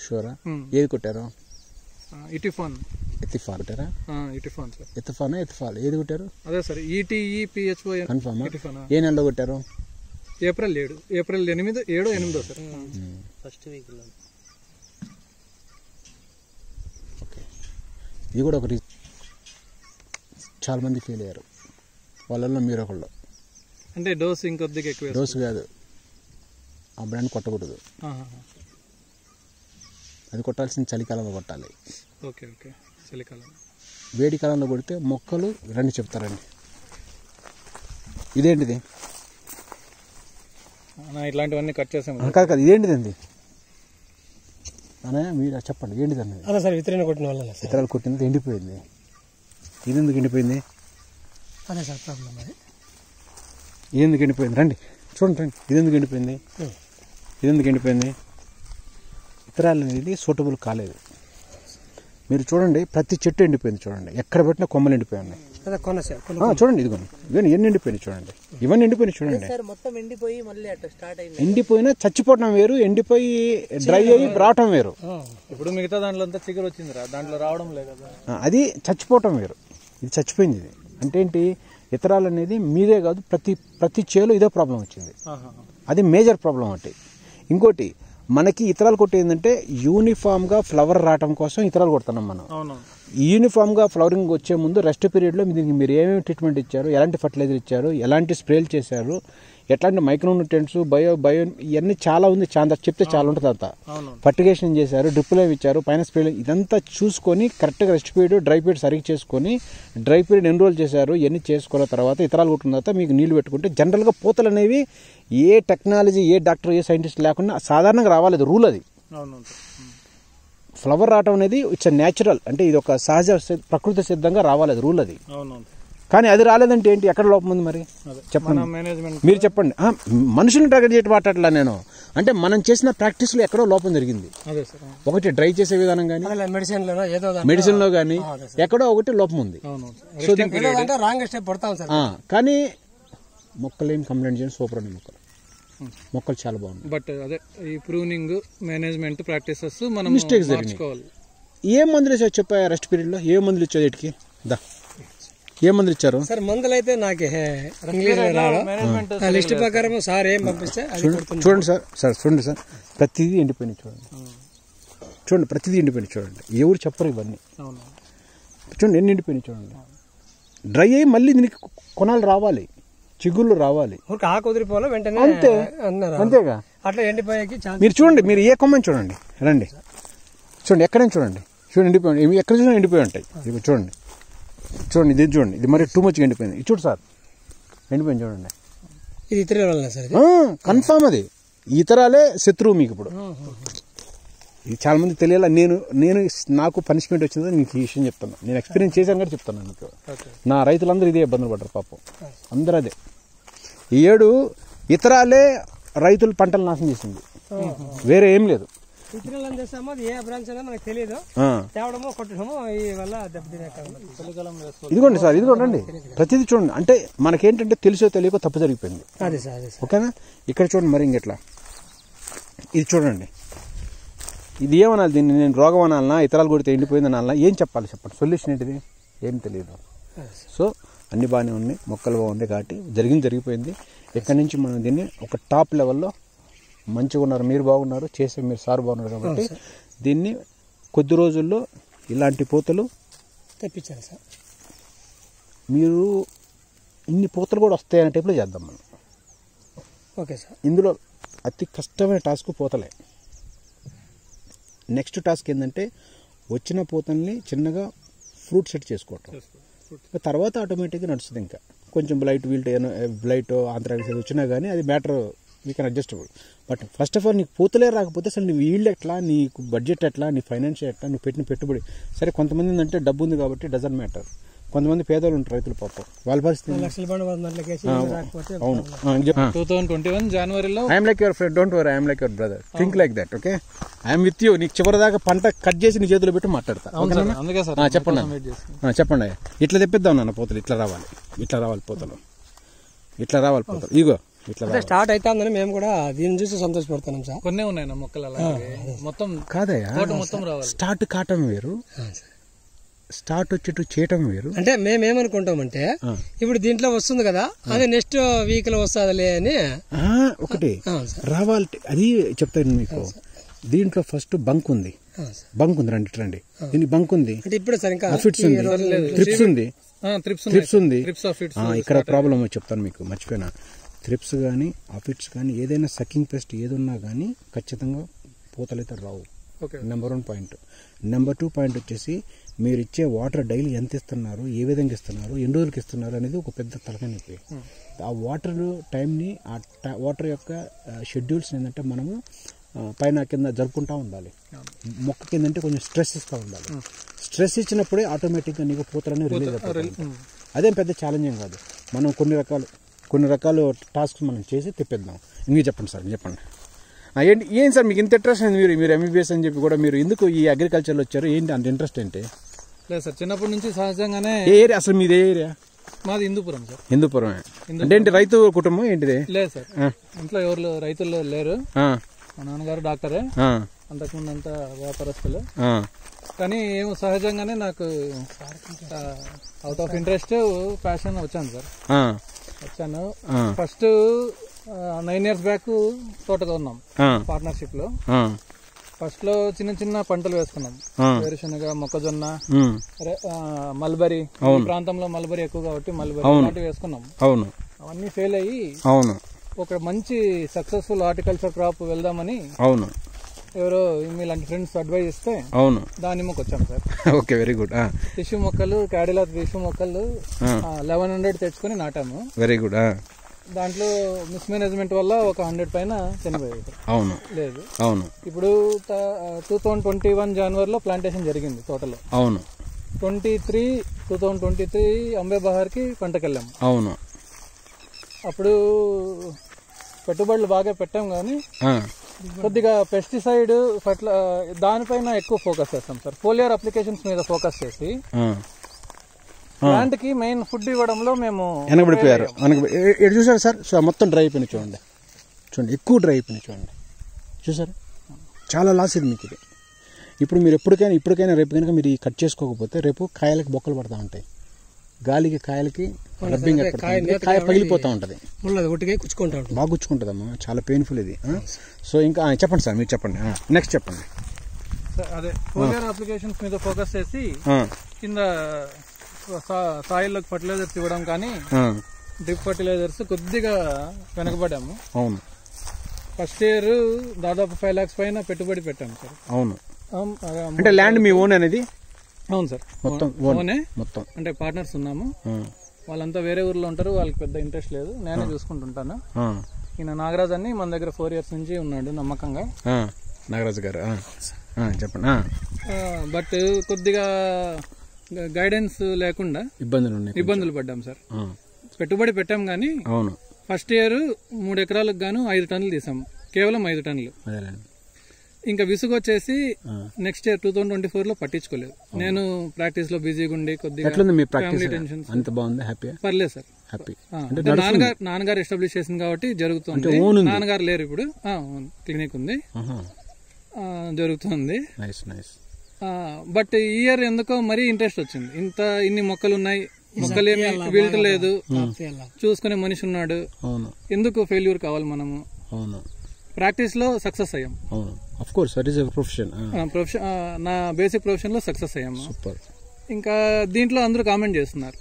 షూరా? ఏది కొట్టారు? ఇటిఫాన్ కొట్టారా? ఇటిఫాన్ సార్. ఎథఫాల్ ఏది కొట్టారు? అదే సార్, ETEPHO కన్ఫర్మా? ఇటిఫాన్. ఏ నెలలో కొట్టారు? April 8 sir. ఫస్ట్ వీక్ లో. ఓకే, ఇది కూడా ఒక చాలా మంది ఫెయిల్ అయ్యారు. వాళ్ళల్లో మీరు ఒకళ్ళు. అంటే డోస్ ఇంకొద్దిగా ఎక్కువ. డోస్ కాదు, ఆ బ్రాండ్ కొట్టకూడదు. అది కొట్టాల్సిన చలికాలంలో కొట్టాలి. ఓకే ఓకే, చలికాలం. వేడి కాలంలో కొడితే మొక్కలు రండి చెప్తారండి. ఇదేంటిది? ఇట్లాంటివన్నీ కట్ చేసాము. కాదు, ఇదేంటిది అండి అనే మీరు చెప్పండి, ఏంటిది అన్నది? అదే సార్, విత్తనాలు కొట్టిన వల్ల విత్తనాలు కొట్టినది ఎండిపోయింది. ఇది ఎందుకు ఎండిపోయింది? అదే సార్ ప్రాబ్లం. అది ఇది ఎందుకు ఎండిపోయింది? రండి చూడండి. ఇది ఎందుకు ఎండిపోయింది? విత్తనాలు అనేది సూటబుల్ కాలేదు. మీరు చూడండి, ప్రతి చెట్టు ఎండిపోయింది. చూడండి, ఎక్కడ పెట్టినా కొమ్మలు ఎండిపోయి ఉన్నాయి. చూడండి, ఇదిగోండి ఎన్ని ఎండిపోయినాయి చూడండి. ఇవన్నీ ఎండిపోయినాయి చూడండి. ఎండిపోయినా చచ్చిపోవటం వేరు, ఎండిపోయి డ్రై అయ్యి రావటం వేరు. ఇప్పుడు మిగతా దాంట్లో అంతా చిగురు వచ్చింది, దాంట్లో రావడం లేదు. అది చచ్చిపోవటం వేరు, ఇది చచ్చిపోయింది. ఇది అంటే ఏంటి? ఇతరాలు అనేది మీదే కాదు, ప్రతి చేలో ఇదే ప్రాబ్లం వచ్చింది. అది మేజర్ ప్రాబ్లం ఒకటి. ఇంకోటి, మనకి ఇతరాలు కొట్టేందంటే యూనిఫామ్గా ఫ్లవర్ రావటం కోసం ఇతరాలు కొడుతున్నాం మనం. యూనిఫామ్గా ఫ్లవరింగ్ వచ్చే ముందు రెస్ట్ పీరియడ్లో దీనికి మీరు ఏమేమి ట్రీట్మెంట్ ఇచ్చారు, ఎలాంటి ఫర్టిలైజర్ ఇచ్చారు, ఎలాంటి స్ప్రేలు చేశారు, ఎట్లాంటి మైక్రోన్యూట్రియంట్స్, బయో ఇవన్నీ చాలా ఉంది. చెప్తే చాలా ఉంటుంది. అంతా ఫర్టిగేషన్ చేశారు, డ్రిప్పులు ఇచ్చారు, పైన స్ప్రేలు, ఇదంతా చూసుకొని కరెక్ట్గా రెస్ట్ పీరియడ్, డ్రై పీరియడ్ సరిగ్గా చేసుకొని డ్రై పీరియడ్ ఎన్రోల్ చేశారు. ఇవన్నీ చేసుకున్న తర్వాత ఇతరాలు కొట్టిన తర్వాత మీకు నీళ్లు పెట్టుకుంటే జనరల్గా పూతలు అనేవి ఏ టెక్నాలజీ, ఏ డాక్టర్, ఏ సైంటిస్ట్ లేకుండా సాధారణంగా రావాలి. రూల్ అది. ఫ్లవర్ రావటం అనేది ఇట్స్ న్యాచురల్, అంటే ఇది ఒక సహజ ప్రకృతి సిద్ధంగా రావాలి. అది రూల్ అది. కానీ అది రాలేదంటే ఏంటి? ఎక్కడ లోపం ఉంది మరి చెప్పండి, మీరు చెప్పండి. మనుషులను టార్గెట్ చేయడం మాట్లాడలా నేను, అంటే మనం చేసిన ప్రాక్టీస్లో ఎక్కడో లోపం జరిగింది. ఒకటి డ్రై చేసే విధానం కానీ, మెడిసిన్లో కానీ ఎక్కడో ఒకటి లోపం ఉంది. సో కానీ మొక్కలు ఏం కంప్లైంట్ చేయండి, సూపర్ అండి. మొక్కలు చాలా బాగుంది. బట్ అదే ఈ ప్రూనింగ్ మేనేజ్మెంట్ ప్రాక్టీసెస్ మనం మిస్టేక్స్ జరిగినాయి. ఏ మందులు ఇచ్చావు చెప్పా? రెస్ట్ పీరియడ్లో ఏ మందులు ఇచ్చావు? వీటికి ఏ మందులు ఇచ్చారు సార్? మందులు అయితే నాకు లిస్ట్ ప్రకారం సార్ ఏం పంపిస్తే చూడండి సార్ చూడండి సార్, ప్రతిదీ ఎండిపోయినాయి చూడండి, ప్రతిదీ ఎండిపోయినాయి చూడండి. ఎవరు చెప్పరు ఇవన్నీ. చూడండి ఎన్ని ఎండిపోయినాయి చూడండి. డ్రై అయ్యి మళ్ళీ దీనికి కొనాలు రావాలి, చిగుళ్ళు రావాలి. ఆకుదిరిపోవాలి వెంటనే, అంతేగా. అట్లా ఎండిపోయాకి మీరు చూడండి, మీరు ఏ కొమ్మని చూడండి, రండి చూడండి, ఎక్కడైనా చూడండి ఎండిపోయి, ఎక్కడ చూసినా ఎండిపోయి ఉంటాయి. ఇవి చూడండి, ఇది చూడండి, ఇది మరి టూ మచ్గా ఎండిపోయింది. ఇది చూడు సార్, ఎండిపోయింది చూడండి. ఇది ఇతర వల్ల సార్, కన్ఫామ్ అది. ఇతరాలే శత్రువు మీకు. ఇప్పుడు ఇది చాలా మంది తెలియాల. నేను నాకు పనిష్మెంట్ వచ్చిందో మీకు ఈ విషయం చెప్తాను. నేను ఎక్స్పీరియన్స్ చేశాను కాబట్టి చెప్తాను మీకు. నా రైతులందరూ ఇదే ఇబ్బందులు పడ్డారు పాపం, అందరూ అదే. ఈ ఏడు ఇతరాలే రైతులు పంటలు నాశనం చేసింది, వేరే ఏం లేదు. ఇదిగోండి సార్, ఇదిగోండి, ప్రతిదీ చూడండి. అంటే మనకేంటంటే తెలుసో తెలియకో తప్పు జరిగిపోయింది. ఓకేనా? ఇక్కడ చూడండి, మరి ఇంకెట్లా ఇది చూడండి. ఇది ఏమనాలి? దీన్ని నేను రోగం అనాలనా, ఇతరాలు కొడితే ఎండిపోయింది అనాలనా, ఏం చెప్పాలి చెప్పండి? సొల్యూషన్ ఏంటిది? ఏం తెలియదు. సో అన్ని బాగానే ఉన్నాయి, మొక్కలు బాగుంది కాబట్టి జరిగిపోయింది. ఇక్కడి నుంచి మనం దీన్ని ఒక టాప్ లెవెల్లో మంచిగా ఉన్నారు, మీరు బాగున్నారు, చేసే మీరు సార్ బాగున్నారు కాబట్టి దీన్ని కొద్ది రోజుల్లో ఇలాంటి పూతలు తెప్పించారు సార్. మీరు ఇన్ని పూతలు కూడా వస్తాయనే టైప్లో చేద్దాం మనం. Okay sir. ఇందులో అతి కష్టమైన టాస్క్ పూతలే. నెక్స్ట్ టాస్క్ ఏంటంటే వచ్చిన పూతల్ని చిన్నగా ఫ్రూట్ సెట్ చేసుకోవటం. తర్వాత ఆటోమేటిక్గా నడుస్తుంది. ఇంకా కొంచెం బ్లైట్ ఆంథ్రాక్స్ వచ్చినా కానీ అది matter, we can adjustable. But first of all నీకు పూతలే రాకపోతే అసలు నీ వీళ్ళు ఎట్లా, నీకు బడ్జెట్ ఎట్లా, నీ ఫైనాన్షియల్ ఎట్లా, నువ్వు పెట్టిన పెట్టుబడి సరే. కొంతమంది ఏంటంటే డబ్బు ఉంది కాబట్టి డజంట్ మ్యాటర్. కొంతమంది పేదలు ఉంటారు రైతులు పాపం వాళ్ళ పరిస్థితి. లక్షల బండి 100 గంటలకేసి రాకపోతే అవును 2021 జనవరిలో I'm like your friend, don't worry, I'm like your brother, think like that. Okay, I'm with you. నీకు చివరిదాకా పంట కట్ చేసి నీ చేతిలో పెట్టి మాట్లాడతా. అందుకే సార్ చెప్పండి చెప్పండి. ఇట్లా తెప్పిద్దాం నాన్న పోతలు. ఇట్లా రావాలి, ఇట్లా రావాలి పోతలు, ఇట్లా రావాలి పోతలు. ఇగో ఇట్లా స్టార్ట్ అవుతుందని మేము కూడా దీన్ని చూసి సంతోషపడుతున్నాం సార్. కొన్ని ఉన్నాయి మొక్కలు అలాగే మొత్తం కాదయ్యా, మొత్తం రావాలి. స్టార్ట్ కావటం వేరు, స్టార్ట్ వచ్చేట్టు చేయటం వేరు. అంటే మేమేమనుకుంటామంటే ఇప్పుడు దీంట్లో వస్తుంది కదా, అదే నెక్స్ట్ వీక్ లో వస్తుందిలే అని ఒకటి రావాలి. అది చెప్తాను మీకు. దీంట్లో ఫస్ట్ బంక్ ఉంది, రండి. దీనికి బంక్ ఉంది, ఇప్పుడు సార్ ఇంకా అఫిడ్స్ ఉంది, థ్రిప్స్ ఉంది. ఇక్కడ ప్రాబ్లం చెప్తాను మీకు, మర్చిపోయినా. థ్రిప్స్ కానీ అఫిడ్స్ కానీ ఏదైనా సకింగ్ పెస్ట్ ఏదున్నా కానీ ఖచ్చితంగా పూతలైతే రావు. Number 1 point. నెంబర్ 2 పాయింట్ వచ్చేసి మీరు ఇచ్చే వాటర్ డైలీ ఎంత ఇస్తున్నారు, ఏ విధంగా ఇస్తున్నారు, ఎన్ని రోజులకి ఇస్తున్నారు అనేది ఒక పెద్ద తలకాయ నొప్పి. ఆ వాటర్ టైంని, ఆ వాటర్ యొక్క షెడ్యూల్స్ ఏంటంటే మనము పైన కింద జరుపుకుంటూ ఉండాలి. మొక్క కిందంటే కొంచెం స్ట్రెస్ ఇస్తూ ఉండాలి. స్ట్రెస్ ఇచ్చినప్పుడే ఆటోమేటిక్గా నీకు పూతలన్నీ రిలీజ్ అవుతాయి. అదేం పెద్ద ఛాలెంజింగ్ కాదు. మనం కొన్ని రకాల టాస్క్స్ మనం చేసి తెప్పిద్దాం. ఇంకే చెప్పండి సార్, చెప్పండి. ఏంటి ఏం సార్ మీకు ఇంత ఇంట్రెస్ట్ అయింది? మీరు ఎంబీబీఎస్ అని చెప్పి కూడా మీరు ఎందుకు ఈ అగ్రికల్చర్లో వచ్చారు? ఏంటి అంత ఇంట్రెస్ట్ ఏంటి? లేదు సార్, చిన్నప్పటి నుంచి సహజంగానే. ఏ ఏరియా అసలు మీది? ఏ ఏరియా? మాది హిందూపురం సార్. హిందూపురం అంటే ఏంటి రైతు కుటుంబం ఏంటిది? లేదు సార్, ఇంట్లో ఎవరు రైతులు లేరు. మా నాన్నగారు డాక్టరే, అంతకుముందు అంతా వ్యాపారస్తులు. కానీ ఏమో సహజంగానే నాకు అవుట్ ఆఫ్ ఇంట్రెస్ట్ ప్యాషన్ వచ్చాను సార్. వచ్చాను ఫస్ట్ 9 years బ్యాక్ తోటగా ఉన్నాం పార్ట్నర్షిప్ లో. ఫస్ట్ లో చిన్న చిన్న పంటలు వేసుకున్నాం, వేరుశనగ, మొక్కజొన్న, మల్బరీ. ప్రాంతంలో మల్బరీ ఎక్కువ కాబట్టి మల్బరీ అలాంటివి వేసుకున్నాం. అవన్నీ ఫెయిల్ అయ్యి ఒక మంచి సక్సెస్ఫుల్ హార్టికల్చర్ క్రాప్ వెళ్దామని ఎవరో మీలాంటి ఫ్రెండ్స్ అడ్వైజ్ ఇస్తే దానిమ్మకి వచ్చాం sir. Okay, very good. Tissue మొక్కలు, క్యాడిలా టిష్యూ మొక్కలు 1100 తెచ్చుకుని నాటాము. Very good. దాంట్లో మిస్మేనేజ్మెంట్ వల్ల ఒక 100 పైన చనిపోయాయి. లేదు, ఇప్పుడు 2021 జనవరిలో ప్లాంటేషన్ జరిగింది తోటలో. 2023 అంబే బహార్ కి పంటకెళ్ళాము. అప్పుడు పెట్టుబడులు బాగా పెట్టాం కానీ కొద్దిగా పెస్టిసైడ్ దానిపైన ఎక్కువ ఫోకస్ చేస్తాం సార్. ఫోలియర్ అప్లికేషన్స్ మీద ఫోకస్ చేసి ప్లాంట్ కి మెయిన్ ఫుడ్ ఇవ్వడంలో మేము వెనకబడిపోయారు. చూసారు సార్, మొత్తం డ్రై అయిపోయినాయి. చూడండి ఎక్కువ డ్రై అయిపోయినాయి. చూసారు, చాలా లాస్ ఇది మీకు. ఇది ఇప్పుడు మీరు ఇప్పటికైనా రేపు కనుక మీరు కట్ చేసుకోకపోతే రేపు కాయలకి బొక్కలు పడతా ఉంటాయి, గాలికి కాయలకి రబ్బింగ్ కాయ పగిలిపోతా ఉంటది, బాగా గుచ్చుకుంటుందమ్మా, చాలా పెయిన్ఫుల్ ఇది. సో ఇంకా చెప్పండి సార్, మీరు చెప్పండి, నెక్స్ట్ చెప్పండి. అదే ఫోలియర్ అప్లికేషన్స్ మీద ఫోకస్ చేసి కింద సాయిల్లోకి ఫర్టిలైజర్స్ ఇవ్వడం కానీ డ్రిప్ ఫర్టిలైజర్స్ కొద్దిగా వెనకబడ్డాము. ఫస్ట్ ఇయర్ దాదాపు 5 lakhs పైన పెట్టుబడి పెట్టాము సార్. అంటే ల్యాండ్ మీ ఓన్ అనేది? అవును సార్, ఓనే. అంటే పార్ట్నర్స్ ఉన్నాము, వాళ్ళంతా వేరే ఊర్లో ఉంటారు, వాళ్ళకి పెద్ద ఇంట్రెస్ట్ లేదు, నేనే చూసుకుంటుంటాను. ఈయన నాగరాజ్ అని మన దగ్గర 4 years నుంచి ఉన్నాడు నమ్మకంగా. నాగరాజు గారు చెప్పండి. బట్ కొద్దిగా గైడెన్స్ లేకుండా ఇబ్బందులు పడ్డాం సార్. పెట్టుబడి పెట్టాం గానీ ఫస్ట్ ఇయర్ 3 ఎకరాలకు గాను 5 టన్నులు తీసాం, కేవలం 5 టన్నులు. ఇంకా విసుగు వచ్చేసి నెక్స్ట్ ఇయర్ 2024 లో పట్టించుకోలేదు. నేను ప్రాక్టీస్ లో బిజీగా ఉండి కొద్దిగా ఫ్యామిలీ టెన్షన్స్. పర్లేదు సార్, నాన్నగారు ఎస్టాబ్లిష్ చేసింది కాబట్టి జరుగుతుంది. నాన్నగారు లేరు ఇప్పుడు, క్లినిక్ ఉంది, జరుగుతుంది. బట్ ఈ ఇయర్ ఎందుకో మరీ ఇంట్రెస్ట్ వచ్చింది. ఇన్ని మొక్కలు ఉన్నాయి, మొక్కలేమి విల్ట్ లేదు, చూసుకునే మనిషి ఉన్నాడు, ఎందుకు ఫెయిల్యూర్ కావాలి మనము? ప్రాక్టీస్ లో సక్సెస్ అయ్యాం. నా బేసిక్ ప్రొఫెషన్ లో సక్సెస్ అయ్యాము. ఇంకా దీంట్లో అందరూ కామెంట్ చేస్తున్నారు.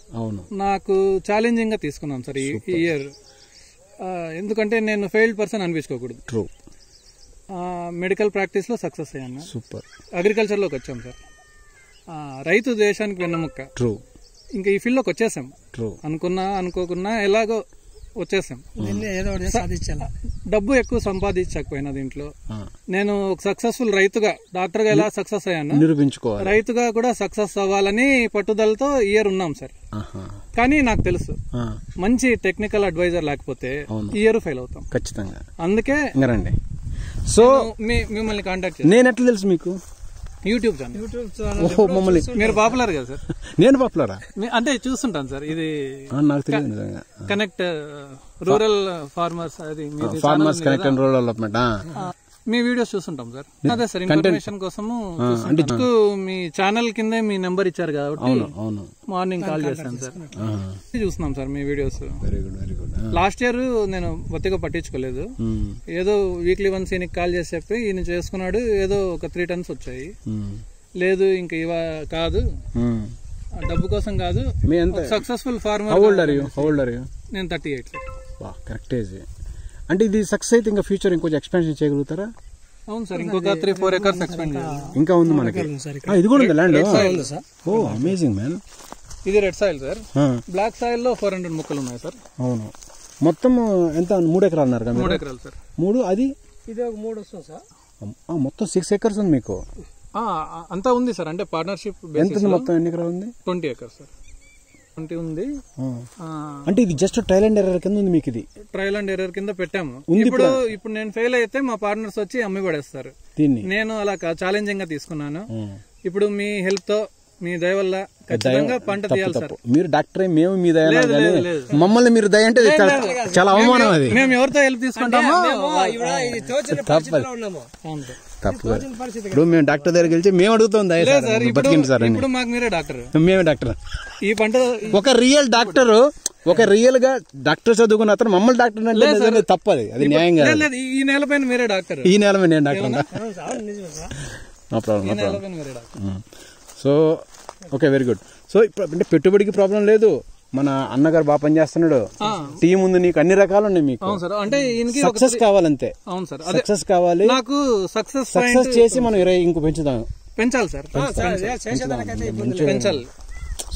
నాకు ఛాలెంజింగ్ గా తీసుకున్నాను సార్ ఈ ఇయర్, ఎందుకంటే నేను ఫెయిల్డ్ పర్సన్ అనిపించుకోకూడదు. మెడికల్ ప్రాక్టీస్ లో సక్సెస్ అయ్యాను. అగ్రికల్చర్ లోకి వచ్చాం సార్. రైతు దేశానికి వెన్నముక్క. ఇంకా ఈ ఫీల్డ్ లోకి వచ్చేసాం. అనుకున్నా అనుకోకున్నా ఎలాగో వచ్చేసాం. ఏదో ఒకటి సాధించాలా. డబ్బు ఎక్కువ సంపాదించకపోయినా దీంట్లో నేను ఒక సక్సెస్ఫుల్ రైతుగా, డాక్టర్ గా ఎలా సక్సెస్ అయ్యాను, నిరూపించుకోవాలి, రైతుగా కూడా సక్సెస్ అవ్వాలని పట్టుదలతో ఇయర్ ఉన్నాం సార్. కానీ నాకు తెలుసు మంచి టెక్నికల్ అడ్వైజర్ లేకపోతే ఇయర్ ఫెయిల్ అవుతాం ఖచ్చితంగా. అందుకే రండి. సో మిమ్మల్ని కాంటాక్ట్ చేస్తాను. నేను ఎట్లా తెలుసు మీకు? YouTube channel. ఓహో, మమ్మల్ని మీరు పాపులర్ కదా సార్? నేను పాపులరా అంటే చూస్తుంటాను సార్. ఇది నాకు తెలియదు నిజంగా. కనెక్ట్ రూరల్ ఫార్మర్స్, అది farmers connect and rural development. మీ వీడియోస్ చూస్తుంటాం సార్. అదే సార్, ఇన్ఫర్మేషన్ కోసము. మీ ఛానల్ కింద మీ నెంబర్ ఇచ్చారు కాబట్టి మార్నింగ్ కాల్ చేస్తాను సార్. చూస్తున్నాం సార్ మీ videos. Very good, very good. Last year నేను బొత్తిగా పట్టించుకోలేదు. ఏదో వీక్లీ వన్స్ ఈయనకి కాల్ చేసి చెప్పి ఈయన చేసుకున్నాడు. ఏదో ఒక 3 tons వచ్చాయి. లేదు ఇంక ఇవ కాదు, డబ్బు కోసం కాదు, సక్సెస్ఫుల్ ఫార్మర్. నేను 38. Correct age. అంటే ఇది సక్సెస్ అయితే ఇంకా ఫ్యూచర్ ఇంకొంచెం ఎక్స్పాన్షన్ చేయగలుగుతారా? అవును సార్, ఇంకొక 3-4 acres ఎక్స్పాండ్ చేయాలి. ఇంకా ఉంది మనకి. ఇది కూడా ఉంది ల్యాండ్. Oh amazing man. ఇది red soil sir. Black soil లో 400 మొక్కలు ఉన్నాయి సార్. అవును. మొత్తం ఎంత? 3 ఎకరాలు అన్నారు కదా? 3 ఎకరాలు సార్. 3 అది ఇది ఒక 3 వస్తుంది సార్. మొత్తం 6 acres ఉంది మీకు? అంతా ఉంది సార్. అంటే పార్ట్నర్షిప్. ఎంత మొత్తం ఎన్ని ఎకరాలు ఉంది? 20 acres సార్. 20 ఉంది. అంటే ఇది జస్ట్ ట్రయల్ అండ్ ఎర్రర్ కింద ఉంది మీకు? ఇది ట్రయల్ అండ్ ఎర్రర్ కింద పెట్టాము. ఇప్పుడు నేను ఫెయిల్ అయితే మా పార్ట్నర్స్ వచ్చి అమ్మి పడేస్తారు దీన్ని. నేను అలా ఛాలెంజింగ్ గా తీసుకున్నాను. ఇప్పుడు మీ హెల్ప్ తో, మీ దయ వల్ల ఖచ్చితంగా పంట తీయాలి సార్. మీరు డాక్టరే, మేము మీ దయ, మమ్మల్ని మీరు దయ అంటే చాలా అవమానం. అది మేము ఎవరితో హెల్ప్ తీసుకుంటామో తప్పు. ఇప్పుడు మేము డాక్టర్ దగ్గరికి వెళ్తే మేము అడుగుతాం దయ బతికింది సార్. ఇప్పుడు మాకు మీరే డాక్టర్. మేమే డాక్టర్. ఈ పంట ఒక రియల్ డాక్టర్, ఒక రియల్ గా డాక్టర్ చదువుకున్న అతను మమ్మల్ని డాక్టర్ అంటే తప్పది. అది న్యాయం కాదు. ఈ నేల పైన మీరే డాక్టర్. ఈ నేల మీద నేను doctor. No problem. So okay, very good. So ఇప్పుడు అంటే పెట్టుబడికి ప్రాబ్లం లేదు. మన అన్నగారు బాగా పనిచేస్తున్నాడు. టీం ఉంది, నీకు అన్ని రకాలు ఉన్నాయి మీకు. అంటే సక్సెస్ కావాలంతే. అవును సార్, సక్సెస్ కావాలి. నాకు సక్సెస్ చేసి మనం 20 ఇంకో పెంచాలి సార్. పెంచాలి.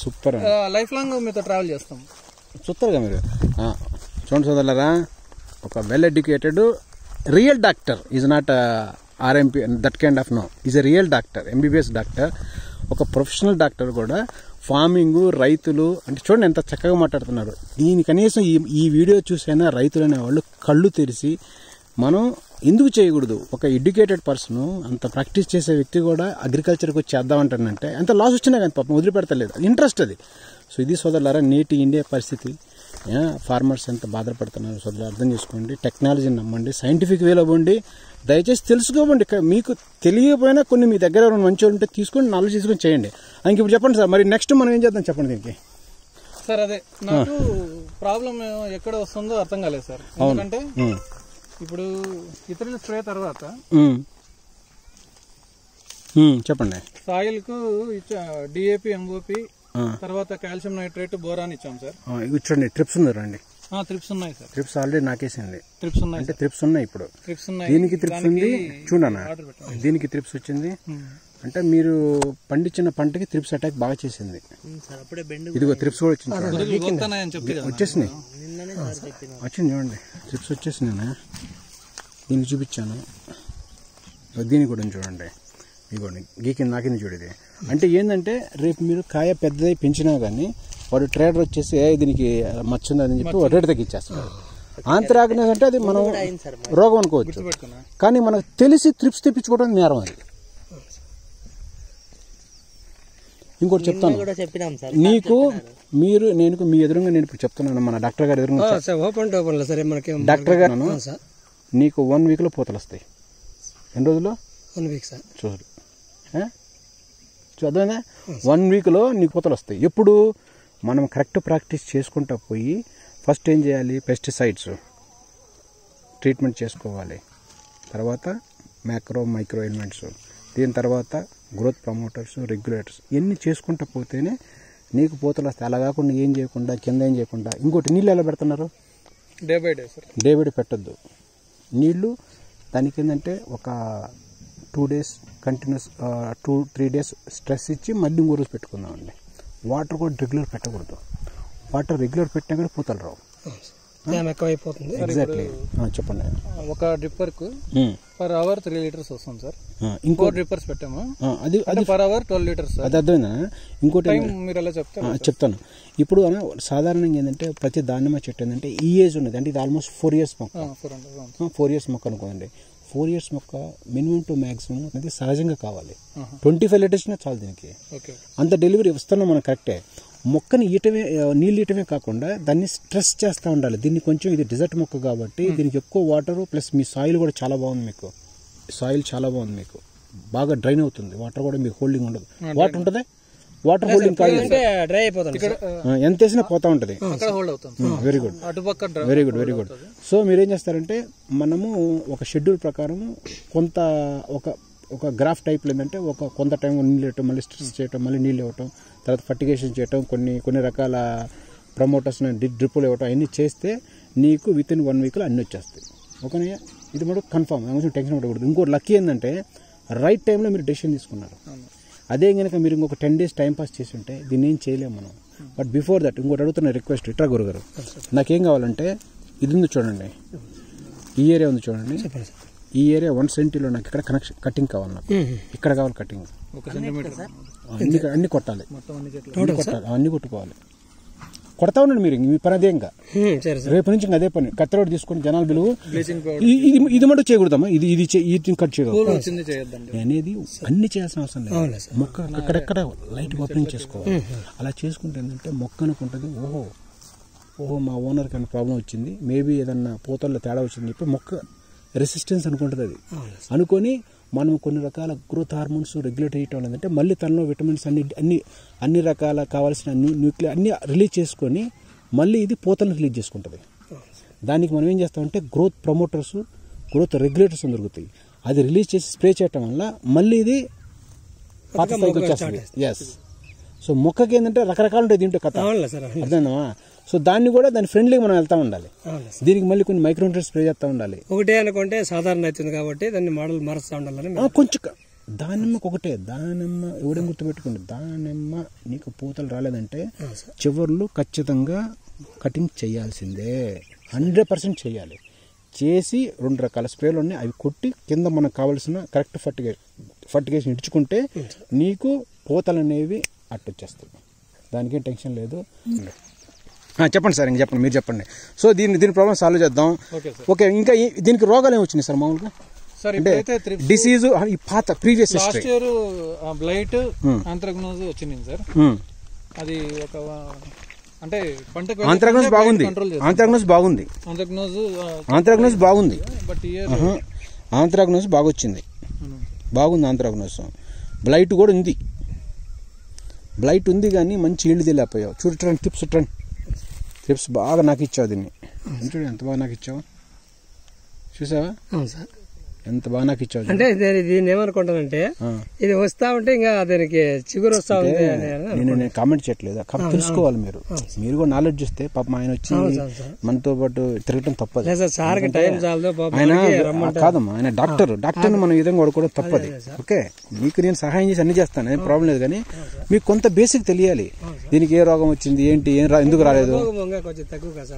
సూపర్. లైఫ్ లాంగ్ మీతో ట్రావెల్ చేస్తాం. చూస్తారుగా మీరు. చూడండి సోదరులారా, ఒక well educated real doctor is not RMP that kind of. No, is a real doctor, MBBS doctor. ఒక ప్రొఫెషనల్ డాక్టర్ కూడా ఫార్మింగ్, రైతులు అంటే చూడండి ఎంత చక్కగా మాట్లాడుతున్నారు. దీని కనీసం ఈ వీడియో చూసైనా రైతులు అనేవాళ్ళు కళ్ళు తెరిచి మనం ఎందుకు చేయకూడదు? ఒక ఎడ్యుకేటెడ్ పర్సన్, అంత ప్రాక్టీస్ చేసే వ్యక్తి కూడా అగ్రికల్చర్కి వచ్చి చేద్దామంటానంటే ఎంత లాస్ వచ్చినా కానీ పాపం వదిలిపెడతలేదు. ఇంట్రెస్ట్ అది. సో ఇది సోదరులారా నేటి ఇండియా పరిస్థితి. ఫార్మర్స్ ఎంత బాధపడుతున్నారు సోదరులు అర్థం చేసుకోండి. టెక్నాలజీని నమ్మండి, సైంటిఫిక్ వేలో పోండి, దయచేసి తెలుసుకోవండి. మీకు తెలియకపోయినా కొన్ని మీ దగ్గర మంచి ఉంటే తీసుకొని నాలెడ్జ్ తీసుకొని చేయండి. ఇంక ఇప్పుడు చెప్పండి సార్, మరి నెక్స్ట్ మనం ఏం చేద్దాం చెప్పండి దీనికి. సార్ అదే నాకు ప్రాబ్లం ఎక్కడ వస్తుందో అర్థం కాలేదు సార్. ఎందుకంటే ఇప్పుడు ఇతరుల స్ప్రే తర్వాత చెప్పండి, సాయిల్ కు డిఏపి, ఎంఓపి, తర్వాత కాల్షియం నైట్రేట్, బోరాన్ ఇచ్చాం సార్. చూడండి ట్రిప్స్ ఉంది రండి. ట్రిప్స్ ఉన్నాయి సార్. ట్రిప్స్ ఆల్రెడీ నాకేసింది. ట్రిప్స్ ఉన్నాయి అంటే ట్రిప్స్ ఉన్నాయి. ఇప్పుడు దీనికి ట్రిప్స్ ఉంది చూడనా. దీనికి ట్రిప్స్ వచ్చింది అంటే మీరు పండించిన పంటకి ట్రిప్స్ అటాక్ బాగా చేసింది. ఇదిగో ట్రిప్స్ కూడా వచ్చింది. వచ్చేసినాయి వచ్చింది చూడండి, ట్రిప్స్ వచ్చేసినాయి. దీన్ని చూపించాను, దీన్ని కూడా చూడండి. ఇదిగోండి గీకింది, నాకింది చూడేది. అంటే ఏంటంటే రేపు మీరు కాయ పెద్దదై పెంచినా కానీ వాడు ట్రేడర్ వచ్చేసి దీనికి మచ్చుందని చెప్పి రేటు తగ్గించేస్తున్నారు. ఆంత్రాగ్నస్ అంటే అది మనం రోగం అనుకోవచ్చు, కానీ మనకు తెలిసి ట్రిప్స్ తెప్పించుకోవడం నేరం. అది ఇంకోటి చెప్తాను నీకు, నేను మీ ఎదురుగా నేను ఇప్పుడు చెప్తున్నాను, మన డాక్టర్ గారు ఎదురుగా డాక్టర్ గారు నీకు 1 week లో పూతలు వస్తాయి. ఎన్ని రోజుల్లో? 1 week సార్. చూద్దాం, 1 week లో నీకు పూతలు వస్తాయి. ఎప్పుడు మనం కరెక్ట్ ప్రాక్టీస్ చేసుకుంటా పోయి ఫస్ట్ ఏం చేయాలి? పెస్టిసైడ్స్ ట్రీట్మెంట్ చేసుకోవాలి. తర్వాత మ్యాక్రో మైక్రో ఎలిమెంట్స్, దీని తర్వాత గ్రోత్ ప్రమోటర్స్, రెగ్యులేటర్స్, ఇవన్నీ చేసుకుంటా పోతేనే నీకు పూతలు వస్తాయి. అలా కాకుండా ఏం చేయకుండా కింద ఏం చేయకుండా. ఇంకోటి నీళ్ళు ఎలా పెడుతున్నారు? Day by day sir. Day by day పెట్టద్దు నీళ్లు. దానికి ఏంటంటే ఒక 2 days కంటిన్యూస్, 2-3 days స్ట్రెస్ ఇచ్చి మళ్ళీ ఇంకో రోజు పెట్టుకుందామండి. వాటర్ కూడా రెగ్యులర్ పెట్టకూడదు. వాటర్ రెగ్యులర్ పెట్టినా కూడా పూతలు రావు. తేమ ఎక్కువైపోతుంది. ఎగ్జాక్ట్లీ చెప్పండి. ఒక డ్రిప్పర్ కు పర్ అవర్ 3 లీటర్స్ వస్తుంది సార్. ఇంకో డ్రిప్పర్స్ పెట్టాము, అది పర్ అవర్ 12 లీటర్స్. అది అర్థమైందా? ఇంకోటి మీరు ఎలా చెప్తాను. ఇప్పుడు సాధారణంగా ఏంటంటే ప్రతి దానిమ్మ చెట్టు ఏంటంటే ఈ ఏజ్ ఉన్నది, అంటే ఇది ఆల్మోస్ట్ 4 years మొక్క. 4 years మొక్క అనుకోండి. 4 years మొక్క మినిమం టు మ్యాక్సిమం అనేది సహజంగా కావాలి. 25 లీటర్స్ చాలు దీనికి. అంత డెలివరీ ఇస్తున్నాం మనం కరెక్టే. మొక్కని ఈయటమే, నీళ్ళు ఇయటమే కాకుండా దాన్ని స్ట్రెస్ చేస్తూ ఉండాలి. దీన్ని కొంచెం, ఇది డిజర్ట్ మొక్క కాబట్టి దీనికి ఎక్కువ వాటర్ ప్లస్ మీ సాయిల్ కూడా చాలా బాగుంది. మీకు సాయిల్ చాలా బాగుంది, మీకు బాగా డ్రైన్ అవుతుంది. వాటర్ కూడా మీకు హోల్డింగ్ ఉండదు. వాటర్ ఉంటుంది, వాటర్ హోల్డింగ్ కాదు, డ్రై అయిపోతుంది. ఎంత వేసినా పోతా ఉంటుంది. Very good, very good, very good. So మీరేం చేస్తారంటే మనము ఒక షెడ్యూల్ ప్రకారం కొంత ఒక గ్రాఫ్ టైప్లో ఏంటంటే కొంత టైం నీళ్ళు ఇవ్వటం, మళ్ళీ స్ట్రెస్ చేయటం, మళ్ళీ నీళ్ళు ఇవ్వటం, తర్వాత ఫర్టిగేషన్ చేయటం, కొన్ని రకాల ప్రమోటర్స్ డ్రిప్పులు ఇవ్వటం, అన్నీ చేస్తే నీకు విత్ ఇన్ 1 week అన్నీ వచ్చేస్తాయి. ఓకేనా? ఇది మటుకు కన్ఫామ్, కొంచెం టెన్షన్ పడకూడదు. ఇంకో లక్కీ ఏంటంటే రైట్ టైంలో మీరు డెసిషన్ తీసుకున్నారు. అదే కనుక మీరు ఇంకొక 10 days టైం పాస్ చేసి ఉంటే దీన్ని ఏం చేయలేము మనం. బట్ బిఫోర్ దట్ ఇంకోటి అడుగుతున్న రిక్వెస్ట్, ఇట్రా గురుగారు, నాకేం కావాలంటే ఇది ఉంది చూడండి, ఈ ఏరియా ఉంది చూడండి, ఈ ఏరియా 1 centiలో నాకు ఇక్కడ కటింగ్ కావాలి. నాకు ఇక్కడ కావాలి కటింగ్, అన్ని కొట్టాలి, అన్ని కొట్టుకోవాలి. కొడతా ఉండండి మీరు, మీ పని అదేంగా. రేపు నుంచి అదే పని, కత్తెరోడు తీసుకొని జనాలు బిలువు. ఇది మటు చేయకూడదమ్మా, ఇది కట్ చేయకూడదు అనేది అన్ని చేయాల్సిన అవసరం లేదు. మొక్క అక్కడెక్కడ లైట్ ఓపెనింగ్ చేసుకోవాలి. అలా చేసుకుంటే ఏంటంటే మొక్క అనుకుంటుంది, ఓహో మా ఓనర్ కానీ ప్రాబ్లం వచ్చింది, మేబీ ఏదన్నా పూతల్లో తేడా వచ్చిందని చెప్పి మొక్క రెసిస్టెన్స్ అనుకుంటుంది. అది అనుకొని మనం కొన్ని రకాల గ్రోత్ హార్మోన్స్ రెగ్యులేట్ చేయటం లేదంటే మళ్ళీ తనలో విటమిన్స్ అన్ని రకాల కావాల్సిన న్యూక్లియర్ అన్ని రిలీజ్ చేసుకొని మళ్ళీ ఇది పూతలను రిలీజ్ చేసుకుంటుంది. దానికి మనం ఏం చేస్తామంటే గ్రోత్ ప్రమోటర్స్, గ్రోత్ రెగ్యులేటర్స్ దొరుకుతాయి. అది రిలీజ్ చేసి స్ప్రే చేయటం వల్ల మళ్ళీ ఇది పాత స్థాయికి వచ్చేస్తుంది. ఎస్. సో మొక్కకి ఏంటంటే రకరకాలు ఉంటాయి దీంట్లో కథ, అర్థమైందమ్మా? సో దాన్ని కూడా దాని ఫ్రెండ్లీగా మనం వెళ్తా ఉండాలి. దీనికి మళ్ళీ కొన్ని మైక్రోన్యూట్రియన్స్ స్ప్రే చేస్తూ ఉండాలి. ఒకటే అనుకుంటే సాధారణ అవుతుంది కాబట్టి దాన్ని మోడల్ మారుస్తూ ఉండాలని కొంచెం. దానిమ్మకు ఒకటే, దానిమ్మ ఎవడేం గుర్తుపెట్టుకోండి, దానిమ్మ నీకు పూతలు రాలేదంటే చివర్లు ఖచ్చితంగా కటింగ్ చేయాల్సిందే, 100% చేయాలి. చేసి 2 రకాల స్ప్రేలు ఉన్నాయి, అవి కొట్టి కింద మనకు కావాల్సిన కరెక్ట్ ఫర్టిగేషన్ ఇచ్చుకుంటే నీకు పూతలు అనేవి అట్టొచ్చేస్తాయి. దానికేం టెన్షన్ లేదు. చెప్పండి సార్, ఇంక చెప్పండి, మీరు చెప్పండి. సో దీని ప్రాబ్లమ్ సాల్వ్ చేద్దాం. ఓకే, ఇంకా దీనికి రోగాలు ఏమి వచ్చినాయి సార్ మామూలుగా? అంటే డిసీజ్ ఈ పాత ప్రీవియస్ లాస్ట్ ఇయర్ బ్లైట్, ఆంత్రాక్నోజ్ వచ్చింది సార్. అది ఒక అంటే పంటకు ఆంత్రాక్నోజ్ బాగుంది, ఆంత్రాక్నోజ్ బాగుంది, ఆంత్రాక్నోజ్ బాగుంది, బట్ ఆంత్రాక్నోజ్ బాగా వచ్చింది, బాగుంది ఆంత్రాక్నోజ్. బ్లైట్ కూడా ఉంది, బ్లైట్ ఉంది కానీ మంచి ఈల్డ్ తెలియపోయావు. చూడండి టిప్స్ బాగా నాకు ఇచ్చావు, దీన్ని చూడు ఎంత బాగా నాకు ఇచ్చావు, చూసావా? ఎంత బాగా నాకు ఇచ్చావు. అంటే దీన్ని ఏమనుకుంటానంటే ఇది వస్తా ఉంటే ఇంకా దానికి చిగురు వస్తా ఉంది. నేను కామెంట్ చేయట్లేదు, కాబట్టి తెలుసుకోవాలి మీరు కూడా నాలెడ్జ్ ఇస్తే పాప ఆయన వచ్చి మనతో పాటు తిరగటం తప్పదు. ఆయన కాదమ్మా, ఆయన డాక్టర్ని మనం ఈ విధంగా వాడుకోవడం తప్పది. ఓకే, మీకు నేను సహాయం చేసి అన్ని చేస్తాను, ఏం ప్రాబ్లం లేదు. కానీ మీకు కొంత బేసిక్ తెలియాలి, దీనికి ఏ రోగం వచ్చింది, ఏంటి, ఎందుకు రాలేదు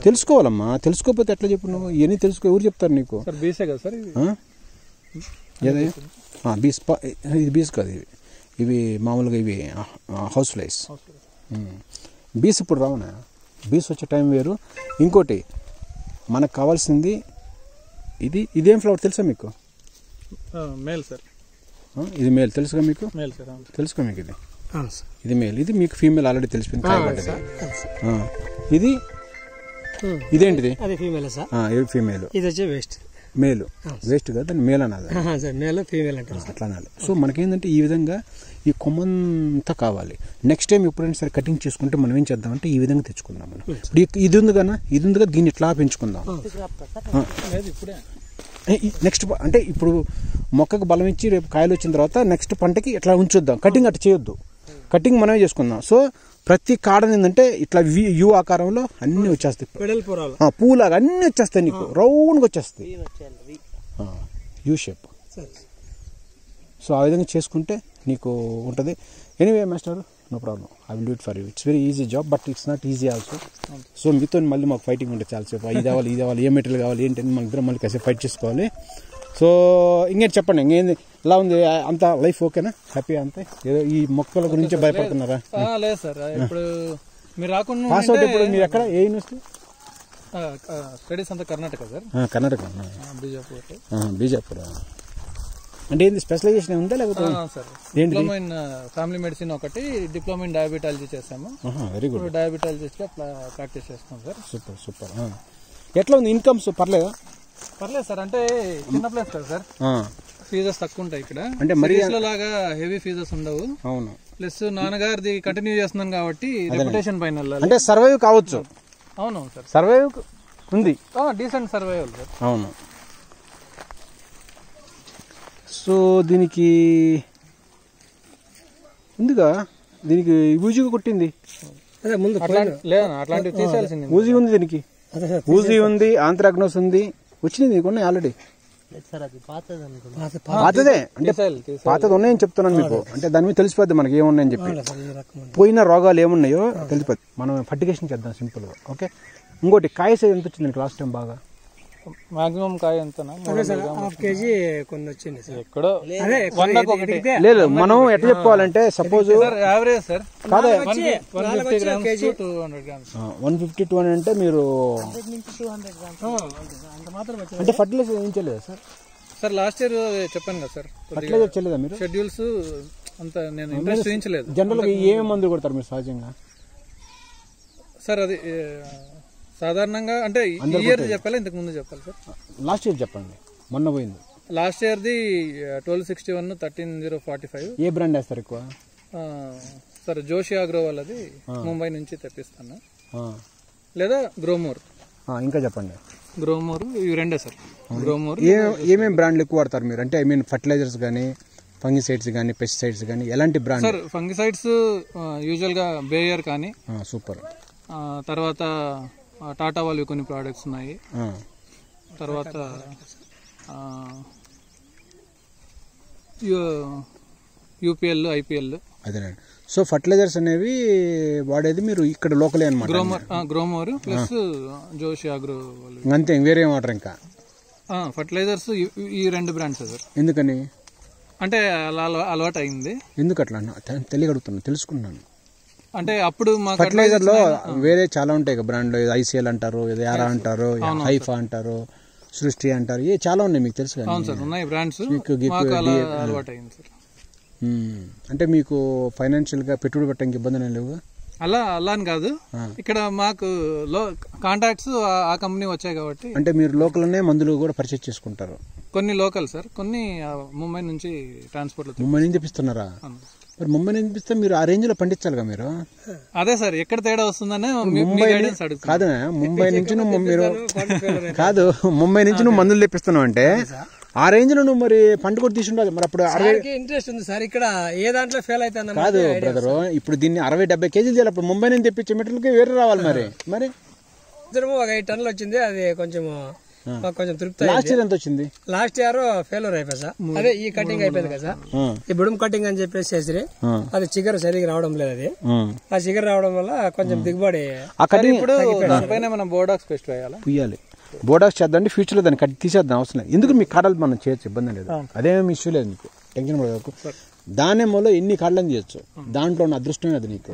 తెలుసుకోవాలమ్మా. తెలుసుకోకపోతే ఎట్లా చెప్పు నువ్వు? ఇవన్నీ తెలుసుకో, ఎవరు చెప్తారు నీకు? ఇది బీస్ కాదు, ఇవి మామూలుగా ఇవి హౌస్ ఫ్లైస్. బీస్ ఇప్పుడు రావునా, బీస్ వచ్చే టైం వేరు. ఇంకోటి మనకు కావాల్సింది ఇదేం ఫ్లవర్ తెలుసా మీకు? Male sir. ఇది మేల్ తెలుసుగా మీకు? తెలుసుకో మీకు, ఇది మేల్, ఇది మీకు ఫీమేల్ ఆల్రెడీ తెలిసిపోయింది, కాయబడ్డది. ఇదేంటిది? ఇది ఫీమేల్, ఇది వచ్చే మేలు. వేస్ట్ కదా, దాన్ని మేల్ అనాలి, అట్లా అనాలి. సో మనకేంటంటే ఈ విధంగా ఈ కొమ్మంతా కావాలి. నెక్స్ట్ టైం ఎప్పుడైనా సరే కటింగ్ చేసుకుంటే మనం ఏం చేద్దామంటే ఈ విధంగా తెచ్చుకుందాం. మనం ఇది ఉంది కదా, దీన్ని ఇట్లా పెంచుకుందాం. నెక్స్ట్ అంటే ఇప్పుడు మొక్కకు బలం ఇచ్చి రేపు కాయలు వచ్చిన తర్వాత నెక్స్ట్ పంటకి ఇట్లా ఉంచుద్దాం. కటింగ్ అట్లా చేయొద్దు, కటింగ్ మనమే చేసుకుందాం. సో ప్రతి కాడని ఏంటంటే ఇట్లా యూ ఆకారంలో అన్ని వచ్చేస్తాయి, పూలాగా అన్ని వచ్చేస్తాయి, నీకు రౌండ్గా వచ్చేస్తాయి, యూ షేప్. సో ఆ విధంగా చేసుకుంటే నీకు ఉంటుంది. Anyway master, no problem, I will do it for you. It's very easy job, but it's not easy also. So మీతో మళ్ళీ మాకు ఫైటింగ్ ఉంటుంది చాలాసేపు. ఇది కావాలి, ఏ మెటీరియల్ కావాలి ఏంటని మన ఇద్దరం మళ్ళీ కాసేపు ఫైట్ చేసుకోవాలి. సో ఇంకేంటి చెప్పండి, ఇంకేంది ఎలా ఉంది అంత లైఫ్? ఓకేనా, హ్యాపీ అంతే? ఏదో ఈ మొక్కల గురించి భయపడుతున్నారా? లేదు సార్, ఇప్పుడు మీరు రాకుండా పాస్ అవుట్ ఇప్పుడు మీరు ఎక్కడ, ఏ యూనివర్సిటీ? స్టడీస్ అంతా కర్ణాటక సార్. కర్ణాటక, బీజాపూర్. అంటే ఏంది స్పెషలైజేషన్ ఉందా లేకపోతే? డిప్లొమా ఇన్ ఫ్యామిలీ మెడిసిన్ ఒకటి, డిప్లొమా ఇన్ డయాబెటాలజీ చేసాము. Very good. డయాబెటాలజిస్ట్ గా ప్రాక్టీస్ చేస్తాం సార్. Super super. ఎట్లా ఉంది ఇన్కమ్స్? పర్లేదా? పర్లేదు సార్, అంటే చిన్న ప్లేస్ కదా సార్, ఫీజెస్ తక్కువ ఉంటాయి ఇక్కడ. అంటే మరి లాగా హెవీ ఫీజెస్ ఉండవు. అవును. ప్లస్ నాన్నగారిది కంటిన్యూ చేస్తున్నాం కాబట్టి రెప్యుటేషన్ పైన అంటే సర్వైవ్ కావచ్చు. అవును సార్, సర్వైవ్ ఉంది, డీసెంట్ సర్వైవల్ సార్. అవును. సో దీనికి ఉందిగా, దీనికి ఊజిగా కొట్టింది ముందు లేదా? అట్లాంటివి తీసేయాల్సింది. ఊజీ ఉంది దీనికి, ఊజీ ఉంది, ఆంథ్రాక్నోస్ ఉంది, వచ్చింది నీకు ఉన్నాయి ఆల్రెడీ. పాతదే అంటే పాతది ఉన్నాయని చెప్తున్నాను మీకు. అంటే దాని మీద తెలిసిపోద్ది మనకి ఏమున్నాయని చెప్పి, పోయిన రోగాలు ఏమున్నాయో తెలిసిపోద్ది. మనం ఫర్టిగేషన్ చేద్దాం సింపుల్ గా. ఓకే. ఇంకోటి కాయ సైజ్ ఎంత వచ్చింది లాస్ట్ టైం? బాగా మాక్సిమం కాయ ఎంత? హాఫ్ కేజీ కొన్ని వచ్చింది సార్. ఎక్కడో లేదు, మనం ఎట్లా చెప్పుకోవాలంటే సపోజ్ యావరేజ్ సార్ కాదే 150 grams to 200 grams. 150 200 అంటే మీరు అంటే ఫర్టిలైజర్ ఏం చేయలేదా సార్? సార్ లాస్ట్ ఇయర్ చెప్పాను కదా సార్, ఫర్టిలైజర్ చేయలేదా మీరు? షెడ్యూల్స్ అంత నేను ఇంట్రెస్ట్ చూపించలేదు. జనరల్ గా ఏమేమి మందులు కొడతారు మీరు సహజంగా? సార్ అది సాధారణంగా అంటే ఈ ఇయర్ చెప్పాలి, ఇంతకు ముందు చెప్పాలి సార్? లాస్ట్ ఇయర్ చెప్పండి, మొన్న పోయింది. Last year the 1261 13045. A brand వేస్తారు ఎక్కువ? సార్ జోషి ఆగ్రో వాళ్ళది ముంబై నుంచి తెప్పిస్తాను, లేదా గ్రోమోర్. ఇంకా చెప్పండి. గ్రోమోర్, ఇవి రెండే సార్. గ్రోమోర్. ఏమేమి బ్రాండ్లు ఎక్కువ వాడతారు మీరు? అంటే ఐ మీన్ ఫర్టిలైజర్స్ కానీ, ఫంగిసైడ్స్ కానీ, పెస్టిసైడ్స్ కానీ, ఎలాంటి బ్రాండ్? సార్ ఫంగిసైడ్స్ యూజువల్ గా బేయర్ కానీ. సూపర్. తర్వాత టాటా వాళ్ళు కొన్ని ప్రోడక్ట్స్ ఉన్నాయి. తర్వాత యూపీఎల్, ఐపీఎల్. అదేనండి. సో ఫర్టిలైజర్స్ అనేవి వాడేది మీరు ఇక్కడ లోకలే అనమాట? గ్రోమోర్ ప్లస్ జోషి ఆగ్రో వాళ్ళు. అంతే, వేరే వాటర్ ఇంకా ఫర్టిలైజర్స్ ఈ రెండు బ్రాండ్స్ సార్. ఎందుకని? అంటే అలా అలవాటు అయింది. ఎందుకు అట్లా తెలియగలుగుతున్నాను, తెలుసుకున్నాను. అంటే అప్పుడు ఫర్టిలైజర్ లో వేరే చాలా ఉంటాయి బ్రాండ్లు. ఐసీఎల్ అంటారు, యారా అంటారు, హైఫా అంటారు, సృష్టి అంటారు, ఏ చాలా ఉన్నాయి, మీకు తెలుసు కదా? అవును సార్, ఉన్నాయి బ్రాండ్స్. అంటే మీకు ఫైనాన్షియల్ గా పెట్టుబడి పెట్టడానికి ఇబ్బంది లేవు? అలా అని కాదు, ఇక్కడ మాకు కాంటాక్ట్స్ ఆ కంపెనీ వచ్చాయి కాబట్టి. అంటే మీరు లోకల్నే మందులు కూడా పర్చేజ్ చేసుకుంటారు? కొన్ని లోకల్ సార్, కొన్ని ముంబై నుంచి ట్రాన్స్పోర్ట్ లో. ముంబై నుంచి తెప్పిస్తున్నారా? మరి ముంబై నుంచి తెప్పిస్తే మీరు ఆ రేంజ్ లో పండించాలిగా మీరు. అదే సార్, ఎక్కడ తేడా వస్తుందనే కాదు. ముంబై నుంచి మీరు కాదు, ముంబై నుంచి నువ్వు మందులు తెప్పిస్తున్నావు అంటే ఆ రేంజ్ లో నువ్వు మరి పంట కూడా తీసుండాలి. మరి అప్పుడు ఇంట్రెస్ట్ ఉంది సార్, ఇక్కడ ఏ దాంట్లో ఫెయిల్ అవుతుంది కాదు బ్రదర్. ఇప్పుడు దీన్ని 60-70 కేజీలు చేయాలి. అప్పుడు ముంబై నుంచి తెప్పించే మెటీరియల్కి వేరే రావాలి. మరి ఒక 5 టన్నులు వచ్చింది, అది కొంచెం తృప్తి. లాస్ట్ ఇయర్ ఎంత వచ్చింది? లాస్ట్ ఇయర్ ఫెయిల్యూర్ అయిపోయి సార్. అదే ఈ కటింగ్ అయిపోయింది కదా సార్, ఈ బుడుం కటింగ్ అని చెప్పేసి చేసి అది చిగర్ సరిగ్గా రావడం లేదు. అది ఆ చిగర్ రావడం వల్ల కొంచెం దిగుబడి. ఇప్పుడు దానిపైన మనం బోర్డాక్స్ పెస్ట్ వేయాలి, పుయ్యాలి. బోర్డాక్స్ చేద్దాం, ఫ్యూచర్ లో దాన్ని కట్టి తీసేద్దాం, అవసరం లేదు. ఎందుకు మీ కాడలు మనం చేయొచ్చు, ఇబ్బంది లేదు, అదేమీ ఇష్యూ లేదు మీకు, టెన్షన్ పడకు. దానిమ్మలో ఎన్ని కాళ్ళని చేయొచ్చు, దాంట్లో ఉన్న అదృష్టమే అది నీకు.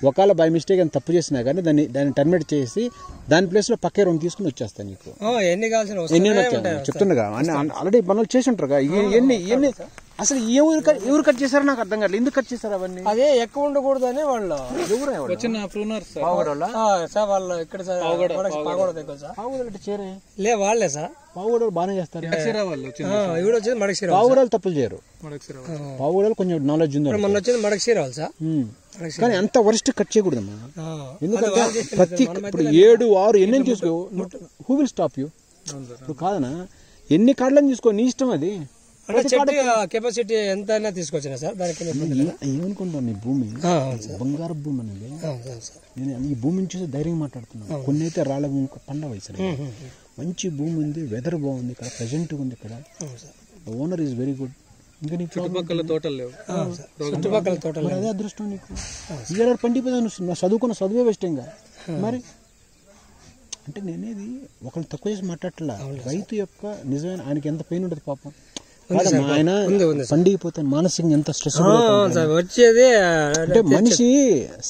ఒకవేళ బై మిస్టేక్ అని తప్పు చేసినా కానీ దాన్ని టర్మినేట్ చేసి దాని ప్లేస్ లో పక్కే 2 తీసుకుని వచ్చేస్తాను నీకు. ఎన్ని చెప్తుండగా ఆల్రెడీ పనులు చేసి ఉంటారుగా. ఎన్ని అసలు ఎవరు కట్ చేశారో నాకు అర్థం కాదు. ఎందుకు కట్ చేశారు అవన్నీ? అదే ఎక్కువ ఉండకూడదు అని వాళ్ళు వచ్చిన ప్రూనర్స్ వాళ్ళు ఇక్కడ లే వాళ్ళే సార్. పావుగూడలు బాగానే చేస్తారు, పావుగూడలు తప్పులు చేయరు. పావుగూడలు కొంచెం నాలెడ్జ్ ఉంది. మొన్న వచ్చింది మడకశీర వాళ్ళు సార్, కానీ అంత వరస్ట్ కట్ చేయకూడదమ్మా. ఎందుకంటే ప్రతి ఇప్పుడు 7, 6 ఎన్ని తీసుకో, హూ విల్ స్టాప్ యూ? ఇప్పుడు కాదనా, ఎన్ని కార్డులను తీసుకో, నీ ఇష్టం అది. కెపాసిటీ ఎంత అయినా తీసుకొచ్చినా సార్, దానికి ఏమనుకుంటాను, నీ భూమి బంగారు భూమి అనేది. నేను ఈ భూమిని చూసి ధైర్యంగా మాట్లాడుతున్నాను. కొన్ని అయితే రాళ్ళ భూమి, పండ వయసు మంచి భూమి ఉంది, వెదర్ బాగుంది, ఇక్కడ ప్రెజెంట్ ఉంది, ఇక్కడ ఓనర్ ఈజ్ వెరీ గుడ్. ఇంకా నీకు చుట్టుపక్కల తోటలు లేవు. చుట్టుపక్కల తోటలు అదే అదృష్టం నీకు. ఇక్కడ పండిపోయాను, చదువుకున్న చదువే వేస్ట్ ఇంకా. మరి అంటే నేనేది ఒకరిని తక్కువ చేసి మాట్లాడట్లా. రైతు యొక్క నిజమైన ఆయనకి ఎంత పెయిన్ ఉంటుంది పాపం. ఆయన పండిపోతే మానసికంగా ఎంత స్ట్రెస్ వచ్చేది. అంటే మనిషి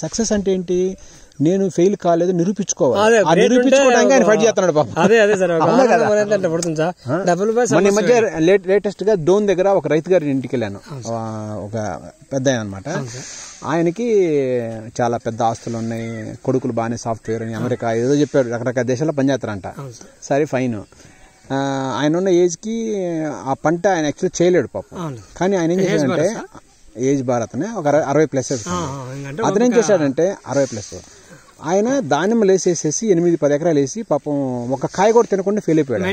సక్సెస్ అంటే ఏంటి, నేను ఫెయిల్ కాలేదు నిరూపించుకోవాలి. నిరూపించుకోవడానికి ఆయన ఫైట్ చేస్తున్నాడు పాపం. మన మధ్య లేటెస్ట్ గా డోన్ దగ్గర ఒక రైతు గారి ఇంటికి వెళ్ళాను. ఒక పెద్ద ఆయన అనమాట. ఆయనకి చాలా పెద్ద ఆస్తులు ఉన్నాయి, కొడుకులు బాగానే సాఫ్ట్వేర్ అని అమెరికా ఏదో చెప్పాడు, రకరకాల దేశాల్లో పనిచేస్తారంట. సరే ఫైన్. ఆయన ఉన్న ఏజ్ కి ఆ పంట ఆయన యాక్చువల్లీ చేయలేడు పాపం. కానీ ఆయన ఏం చేశాడంటే, ఏజ్ భారత్ ఒక 60+ అతను ఏం చేశాడంటే 60+. ఆయన దానిమ్మ లేసేసేసి 8-10 ఎకరాలు వేసి పాపం ఒక కాయ కూడా తినకుండా ఫెయిల్ అయిపోయాడు.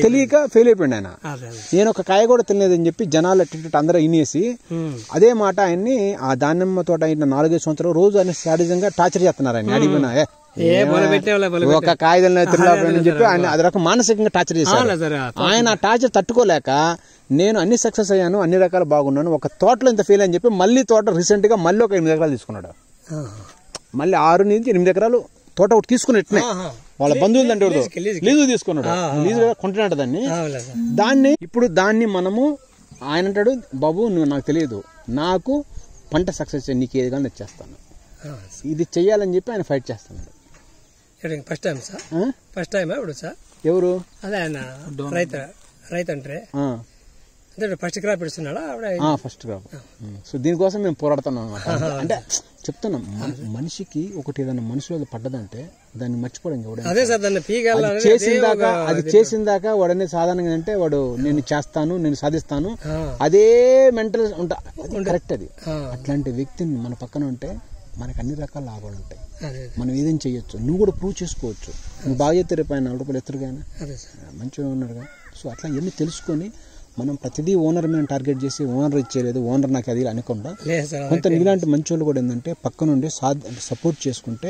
తెలియక ఫెయిల్ అయిపోయాడు ఆయన. నేను ఒక కాయ కూడా తినలేదని చెప్పి జనాలు అందరూ ఇనేసి అదే మాట ఆయన్ని ఆ దానిమ్మ తోట అయిన 4-5 సంవత్సరాలు రోజు ఆయన శాడిజంగా టార్చర్ చేస్తున్నారు. ఆయన అడిగిన ఒక కాయ తినలేని చెప్పి ఆయన అది రకం మానసికంగా టార్చర్ చేశారు. ఆయన ఆ టార్చర్ తట్టుకోలేక నేను అన్ని సక్సెస్ అయ్యాను, అన్ని రకాలు బాగున్నాను, ఒక తోటలో ఇంత ఫెయిల్ అని చెప్పి మళ్ళీ తోట రీసెంట్ గా మళ్ళీ ఒక 8 ఎకరాలు తీసుకున్నాడు. మళ్ళీ 6 నుంచి 8 ఎకరాలు తోట ఒకటి తీసుకున్నట్టు వాళ్ళ బంధువులు అంటే లీజు తీసుకున్నాడు. లీజు కొంటున్నాడు దాన్ని. ఇప్పుడు దాన్ని మనము ఆయన అంటాడు, బాబు నువ్వు నాకు తెలియదు, నాకు పంట సక్సెస్ నీకు ఏది కానీ వచ్చేస్తాను, ఇది చెయ్యాలని చెప్పి ఆయన ఫైట్ చేస్తున్నాడు. First time sir, first time ఇప్పుడు సార్ ఎవరు అదే ఆయన రైతు అంటే ఫస్ట్ క్రాప్ ఇస్తున్నాడా? First crop. సో దీనికోసం మేము పోరాడుతున్నాం అనమాట. అంటే చెప్తున్నాం, మనిషికి ఒకటి ఏదైనా మనసులో పడ్డదంటే దాన్ని మర్చిపోవడం చేసిన దాకా వాడనే సాధారణంగా అంటే వాడు నేను చేస్తాను, నేను సాధిస్తాను, అదే మెంటల్ ఉంటా. కరెక్ట్ అది. అట్లాంటి వ్యక్తిని మన పక్కన ఉంటే మనకు అన్ని రకాల లాభాలు ఉంటాయి. మనం ఏదైనా చేయొచ్చు, నువ్వు కూడా ప్రూవ్ చేసుకోవచ్చు. నువ్వు బాగా చేస్తే రేపు ఆయన 4 రూపాయలు ఎత్తురుగానే మంచిగా ఉన్నాడుగా. సో అట్లా ఇవన్నీ తెలుసుకొని మనం ప్రతిదీ ఓనర్ మీద టార్గెట్ చేసి ఓనర్ ఇచ్చేయలేదు, ఓనర్ నాకు అది అనకుండా కొంత ఇలాంటి మంచి వాళ్ళు కూడా ఏంటంటే పక్క నుండి సపోర్ట్ చేసుకుంటే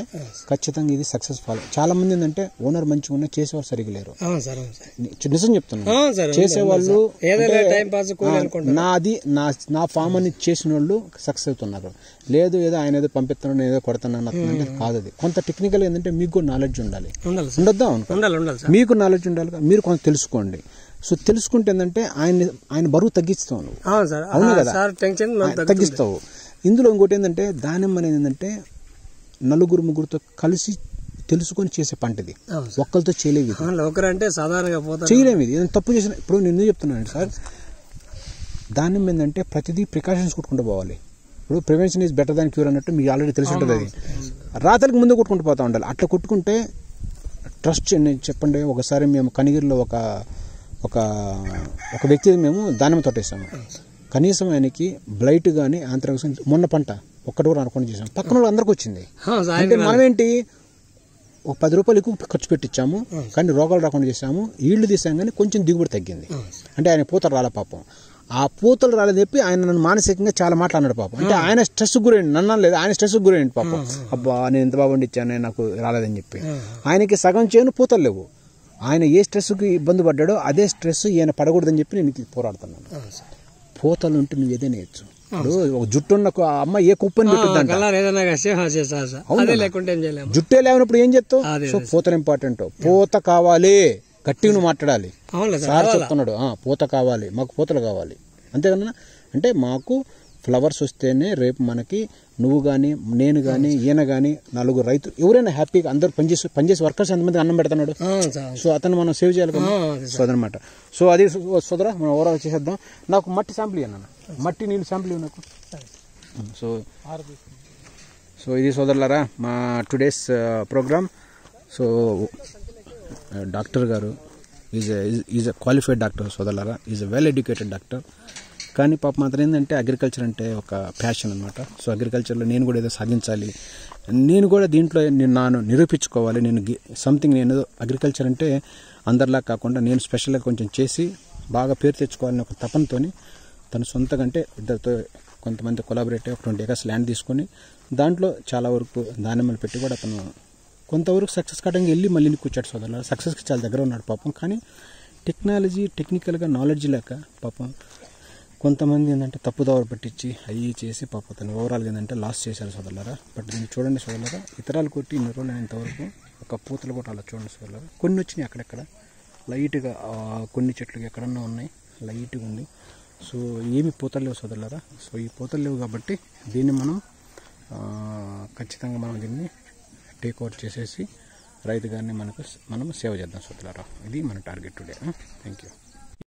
ఖచ్చితంగా ఇది సక్సెస్ ఫాలో. చాలా మంది ఏంటంటే ఓనర్ మంచిగా ఉన్నా చేసేవాళ్ళు సరిగ్గా లేరు. నిజం చెప్తున్నాను, చేసేవాళ్ళు నాది నా ఫామ్ అని చేసిన వాళ్ళు సక్సెస్ అవుతున్నారు. లేదు ఏదో ఆయన ఏదో పంపిస్తున్నాడు, నేను ఏదో కొడుతున్నాను అంటే కాదు. అది కొంత టెక్నికల్ ఏంటంటే మీకు కూడా నాలెడ్జ్ ఉండాలి. ఉండొద్దా? మీకు నాలెడ్జ్ ఉండాలి, మీరు కొంత తెలుసుకోండి. సో తెలుసుకుంటే ఏంటంటే ఆయన బరువు తగ్గిస్తావు నువ్వు. అవును కదా, తగ్గిస్తావు. ఇందులో ఇంకోటి ఏంటంటే దానిమ్మ అనేది ఏంటంటే 4-3 కలిసి తెలుసుకొని చేసే పంట ఇది. ఒక్కరితో చేయలేవు, చేయలేము. ఇది ఏదైనా తప్పు చేసిన ఇప్పుడు నేను చెప్తున్నాను సార్, దానిమ్మ ఏంటంటే ప్రతిదీ ప్రికాషన్స్ కొట్టుకుంటూ పోవాలి. ఇప్పుడు prevention is better than cure అన్నట్టు మీకు ఆల్రెడీ తెలిసి ఉంటుంది. అది రాత్రికి ముందు కొట్టుకుంటూ పోతా ఉండాలి. అట్లా కొట్టుకుంటే ట్రస్ట్ చెప్పండి. ఒకసారి మేము కనిగిరిలో ఒక వ్యక్తి మేము దానిమ్మ తోటేసాము. కనీసం ఆయనకి బ్లైట్ కానీ ఆంథ్రాక్స్ మొన్న పంట ఒక్కటి కూడా అనుకుని చేసాము. పక్కన వాళ్ళు అందరికి వచ్చింది. అంటే మనం ఏంటి ఒక 10 రూపాయలు ఎక్కువ ఖర్చు పెట్టించాము, కానీ రోగాలు రాకుండా చేసాము. ఈళ్లు తీసాం కానీ కొంచెం దిగుబడి తగ్గింది. అంటే ఆయన పూతలు రాలే పాపం. ఆ పూతలు రాలేదు చెప్పి ఆయన నన్ను మానసికంగా చాలా మాట్లాడాడు పాపం. అంటే ఆయన స్ట్రెస్ గురైంది, నన్ను లేదు, ఆయన స్ట్రెస్ గురైంది పాపం. అబ్బా నేను ఎంత బాగుండి ఇచ్చాను, నాకు రాలేదని చెప్పి. ఆయనకి సగం చేయను పూతలు లేవు. ఆయన ఏ స్ట్రెస్కి ఇబ్బంది పడ్డాడో అదే స్ట్రెస్ ఈయన పడకూడదని చెప్పి నేను పోరాడుతున్నాను. పూతలు ఉంటే నువ్వు ఏదైనా వేయచ్చు. ఇప్పుడు ఒక జుట్టు ఉన్న అమ్మ ఏ కుప్పని పెట్టుద్దంట, జుట్టే లేనప్పుడు ఏం చెప్తావు? సో పూతలు ఇంపార్టెంట్. పూత కావాలి, గట్టిగా నువ్వు మాట్లాడాలి. సార్ చెప్తున్నాడు పూత కావాలి, మాకు పూతలు కావాలి. అంతేకన్నా అంటే మాకు ఫ్లవర్స్ వస్తేనే రేపు మనకి నువ్వు కానీ నేను కానీ ఈయన కానీ 4 రైతులు ఎవరైనా హ్యాపీగా అందరూ పనిచేసి వర్కర్స్ ఎంతమంది అన్నం పెడుతున్నాడు. సో అతను మనం సేవ్ చేయాలి కదా. సో అదనమాట. సో అది సోదరా మనం ఓవరాల్ చేసేద్దాం. నాకు మట్టి శాంపుల్ ఇవ్వను, మట్టి నీళ్ళు శాంపుల్ ఇవ్వు నాకు. సో ఇది సోదరులారా మా టుడేస్ ప్రోగ్రామ్. సో డాక్టర్ గారు ఈజ్ ఎ క్వాలిఫైడ్ డాక్టర్ సోదరులారా, is a well educated doctor. కానీ పాప మాత్రం ఏంటంటే అగ్రికల్చర్ అంటే ఒక ప్యాషన్ అనమాట. సో అగ్రికల్చర్లో నేను కూడా ఏదో సాధించాలి, నేను కూడా దీంట్లో నేను నిరూపించుకోవాలి, నేను అగ్రికల్చర్ అంటే అందరిలా కాకుండా నేను స్పెషల్గా కొంచెం చేసి బాగా పేరు తెచ్చుకోవాలని ఒక తపనతో తను సొంతగా అంటే ఇద్దరితో కొంతమంది కొలాబరేట్ 20 acres ల్యాండ్ తీసుకొని దాంట్లో చాలా వరకు దానిమ్మలు పెట్టి కూడా అతను కొంతవరకు సక్సెస్ కావడానికి వెళ్ళి మళ్ళీ కూర్చాడు సోదరులు. సక్సెస్కి చాలా దగ్గర ఉన్నాడు పాపం. కానీ టెక్నాలజీ టెక్నికల్గా నాలెడ్జ్ లేక పాపం కొంతమంది ఏంటంటే తప్పుదోవ పట్టించి అవి చేసి పాప అతను ఓవరాల్గా ఏంటంటే లాస్ చేశారు సోదరులారా. బట్ దీన్ని చూడండి సోదరులారా, ఇతరాలు కొట్టి ఇన్ని రోజులు అయినంతవరకు ఒక పూతలు కూడా అలా చూడండి సోదరులారా. కొన్ని వచ్చినాయి అక్కడెక్కడ లైట్గా, కొన్ని చెట్లకి ఎక్కడన్నా ఉన్నాయి లైట్గా ఉంది. సో ఏమి పూతలు లేవు సోదరులారా. సో ఈ పూతలు లేవు కాబట్టి దీన్ని మనం ఖచ్చితంగా మనం దీన్ని టేక్అవుట్ చేసేసి రైతు గారిని మనం సేవ్ చేద్దాం సోదరులారా. ఇది మన టార్గెట్ టుడే. Thank you.